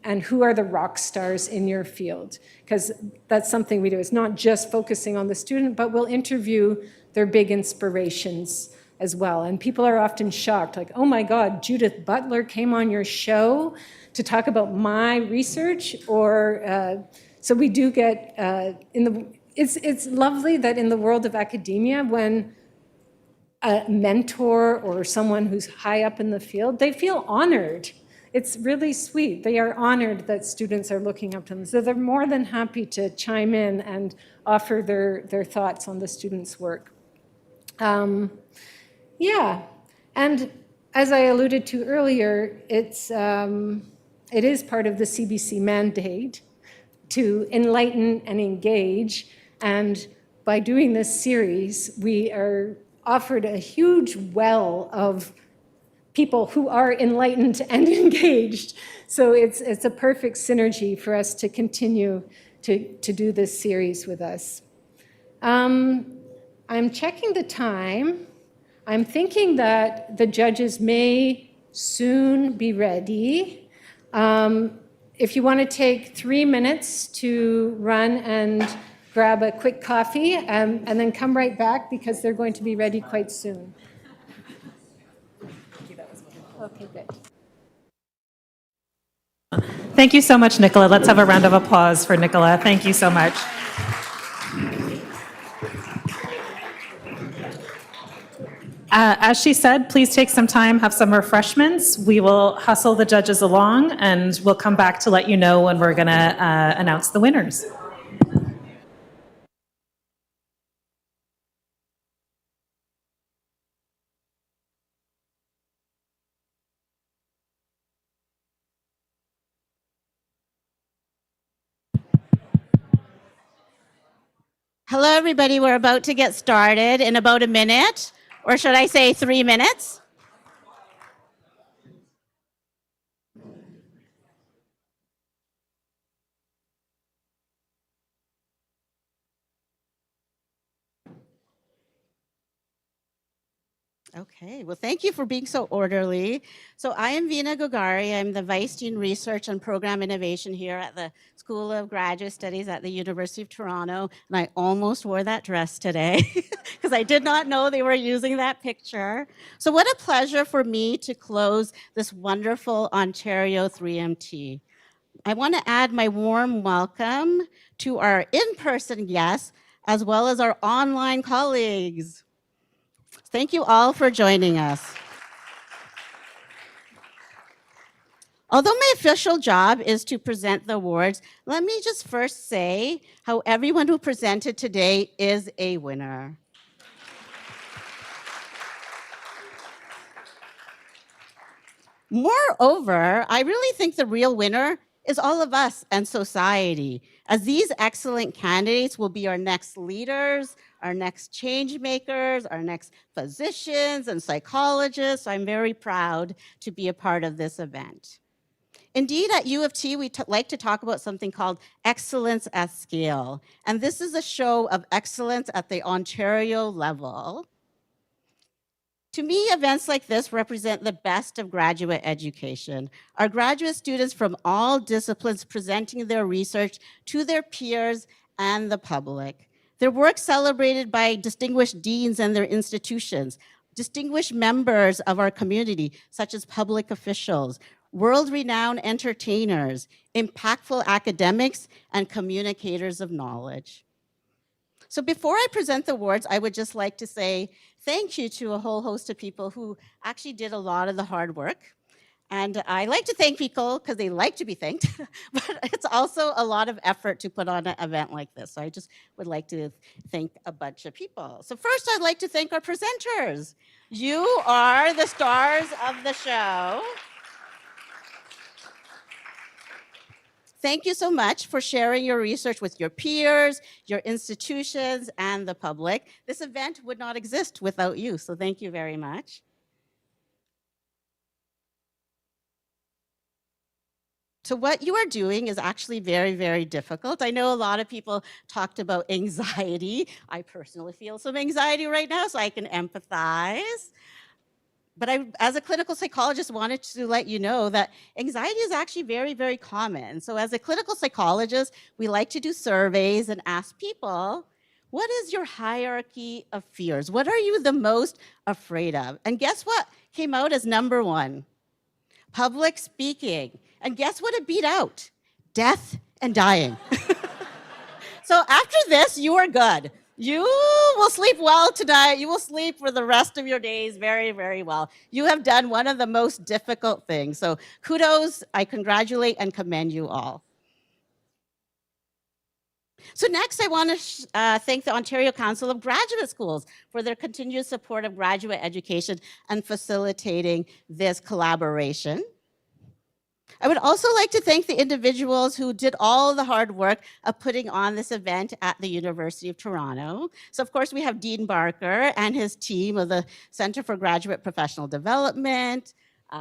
S2: and who are the rock stars in your field, because that's something we do. It's not just focusing on the student, but we'll interview their big inspirations as well. And people are often shocked, like, oh my God, Judith Butler came on your show to talk about my research, or so we do get it's lovely that in the world of academia, when a mentor or someone who's high up in the field, they feel honored. It's really sweet. They are honored that students are looking up to them. So they're more than happy to chime in and offer their thoughts on the students' work. Yeah, and as I alluded to earlier, it is part of the CBC mandate to enlighten and engage. And by doing this series, we are offered a huge well of people who are enlightened and engaged. So it's a perfect synergy for us to continue to do this series with us. I'm checking the time. I'm thinking that the judges may soon be ready. If you want to take 3 minutes to run and grab a quick coffee, and then come right back because they're going to be ready quite soon. Okay, good.
S4: Thank you so much, Nicola. Let's have a round of applause for Nicola. Thank you so much. As she said, please take some time, have some refreshments. We will hustle the judges along, and we'll come back to let you know when we're going to announce the winners.
S5: Hello, everybody. We're about to get started in about a minute, or should I say 3 minutes? Okay, well, thank you for being so orderly. So I am Veena Gogari. I'm the Vice Dean Research and Program Innovation here at the School of Graduate Studies at the University of Toronto. And I almost wore that dress today because I did not know they were using that picture. So what a pleasure for me to close this wonderful Ontario 3MT. I want to add my warm welcome to our in-person guests as well as our online colleagues. Thank you all for joining us. Although my official job is to present the awards, let me just first say how everyone who presented today is a winner. Moreover, I really think the real winner is all of us and society, as these excellent candidates will be our next leaders, our next change makers, our next physicians and psychologists. I'm very proud to be a part of this event. Indeed, at U of T, we like to talk about something called excellence at scale. And this is a show of excellence at the Ontario level. To me, events like this represent the best of graduate education. Our graduate students from all disciplines presenting their research to their peers and the public. Their work celebrated by distinguished deans and their institutions, distinguished members of our community, such as public officials, world-renowned entertainers, impactful academics, and communicators of knowledge. So before I present the awards, I would just like to say thank you to a whole host of people who actually did a lot of the hard work. And I like to thank people because they like to be thanked, but it's also a lot of effort to put on an event like this. So I just would like to thank a bunch of people. So first, I'd like to thank our presenters. You are the stars of the show. Thank you so much for sharing your research with your peers, your institutions, and the public. This event would not exist without you, so thank you very much. So what you are doing is actually very, very difficult. I know a lot of people talked about anxiety. I personally feel some anxiety right now, so I can empathize. But I, as a clinical psychologist, wanted to let you know that anxiety is actually very, very common. So as a clinical psychologist, we like to do surveys and ask people, what is your hierarchy of fears? What are you the most afraid of? And guess what came out as number one? Public speaking. And guess what it beat out? Death and dying. So after this, you are good. You will sleep well tonight. You will sleep for the rest of your days very, very well. You have done one of the most difficult things. So kudos, I congratulate and commend you all. So next, I want to thank the Ontario Council of Graduate Schools for their continued support of graduate education and facilitating this collaboration. I would also like to thank the individuals who did all the hard work of putting on this event at the University of Toronto. So of course we have Dean Barker and his team of the Centre for Graduate Professional Development,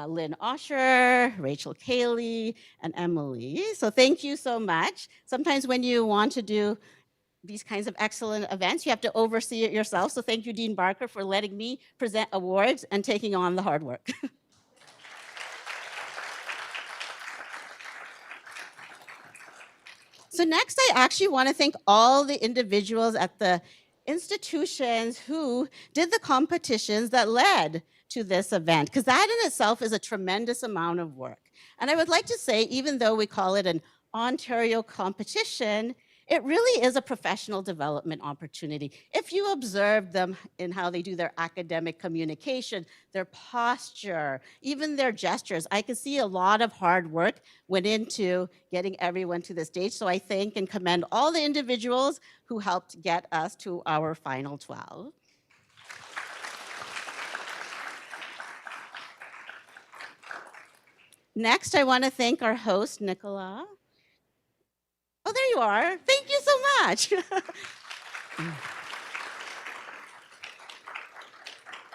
S5: Lynn Osher, Rachel Cayley, and Emily. So thank you so much. Sometimes when you want to do these kinds of excellent events, you have to oversee it yourself. So thank you, Dean Barker, for letting me present awards and taking on the hard work. So next, I actually want to thank all the individuals at the institutions who did the competitions that led to this event, because that in itself is a tremendous amount of work. And I would like to say, even though we call it an Ontario competition, it really is a professional development opportunity. If you observe them in how they do their academic communication, their posture, even their gestures, I can see a lot of hard work went into getting everyone to the stage. So I thank and commend all the individuals who helped get us to our final 12. Next, I want to thank our host, Nicola. Oh, there you are. Thank you so much.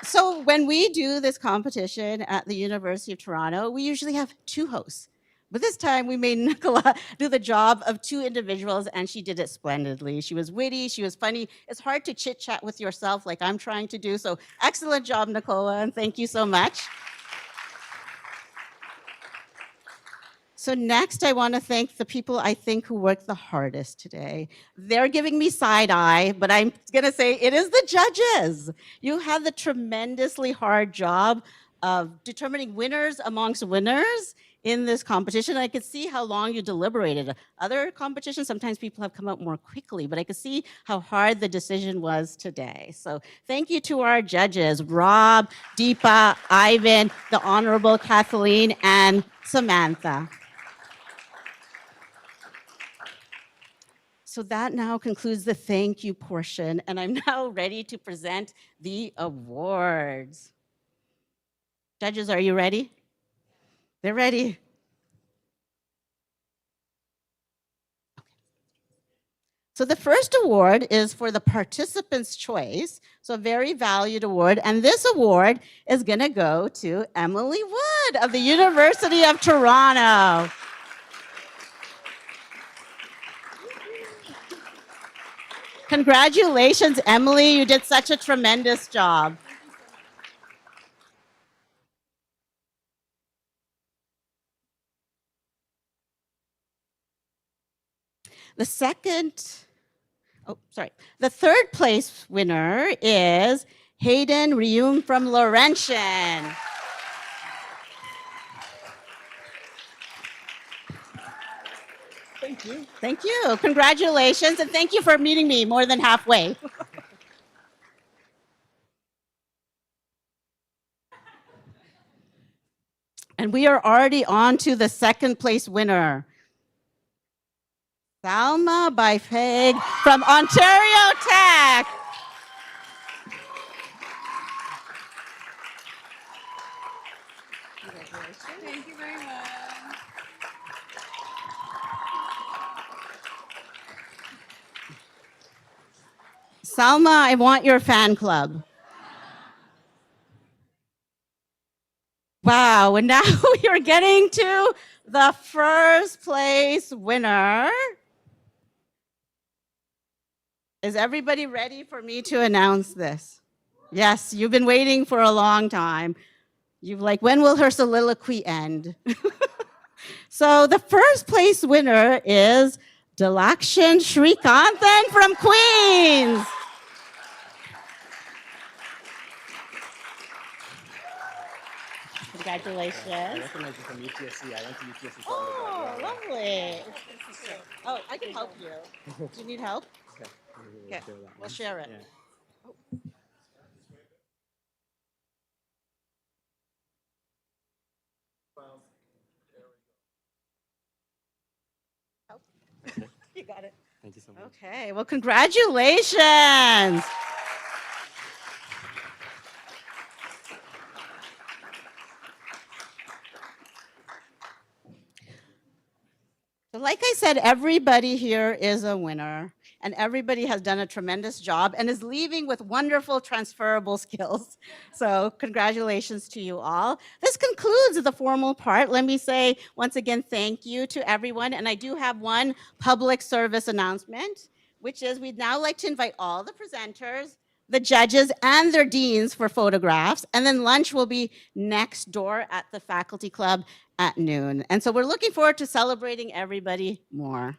S5: So when we do this competition at the University of Toronto, we usually have two hosts. But this time we made Nicola do the job of two individuals, and she did it splendidly. She was witty, she was funny. It's hard to chit-chat with yourself like I'm trying to do. So excellent job, Nicola, and thank you so much. So next, I want to thank the people I think who worked the hardest today. They're giving me side eye, but I'm going to say it is the judges. You had the tremendously hard job of determining winners amongst winners in this competition. I could see how long you deliberated. Other competitions, sometimes people have come out more quickly, but I could see how hard the decision was today. So thank you to our judges, Rob, Deepa, Ivan, the Honorable Kathleen, and Samantha. So that now concludes the thank you portion, and I'm now ready to present the awards. Judges, are you ready? They're ready. Okay. So the first award is for the participant's choice, so a very valued award, and this award is gonna go to Emily Wood of the University of Toronto. Congratulations, Emily. You did such a tremendous job. The third place winner is Hayden Ryum from Laurentian. Thank you. Thank you. Congratulations, and thank you for meeting me more than halfway. And we are already on to the second place winner. Salma Baifeg from Ontario Tech.
S6: Thank you very much.
S5: Salma, I want your fan club. Wow, and now we are getting to the first place winner. Is everybody ready for me to announce this? Yes, you've been waiting for a long time. You've like, when will her soliloquy end? So the first place winner is Dalakshan Shrikanthan from Queens. Congratulations.
S8: I recognize you from UTSC. I went to UTSC.
S5: Oh, lovely. Oh, I can help you. Do you need help?
S8: Okay.
S5: Okay, we'll share it. You got it.
S12: Thank you so much.
S5: Okay, well, congratulations. So like I said, everybody here is a winner, and everybody has done a tremendous job and is leaving with wonderful transferable skills. So congratulations to you all. This concludes the formal part. Let me say once again, thank you to everyone. And I do have one public service announcement, which is we'd now like to invite all the presenters, the judges, and their deans for photographs. And then lunch will be next door at the faculty club at noon. And so we're looking forward to celebrating everybody more.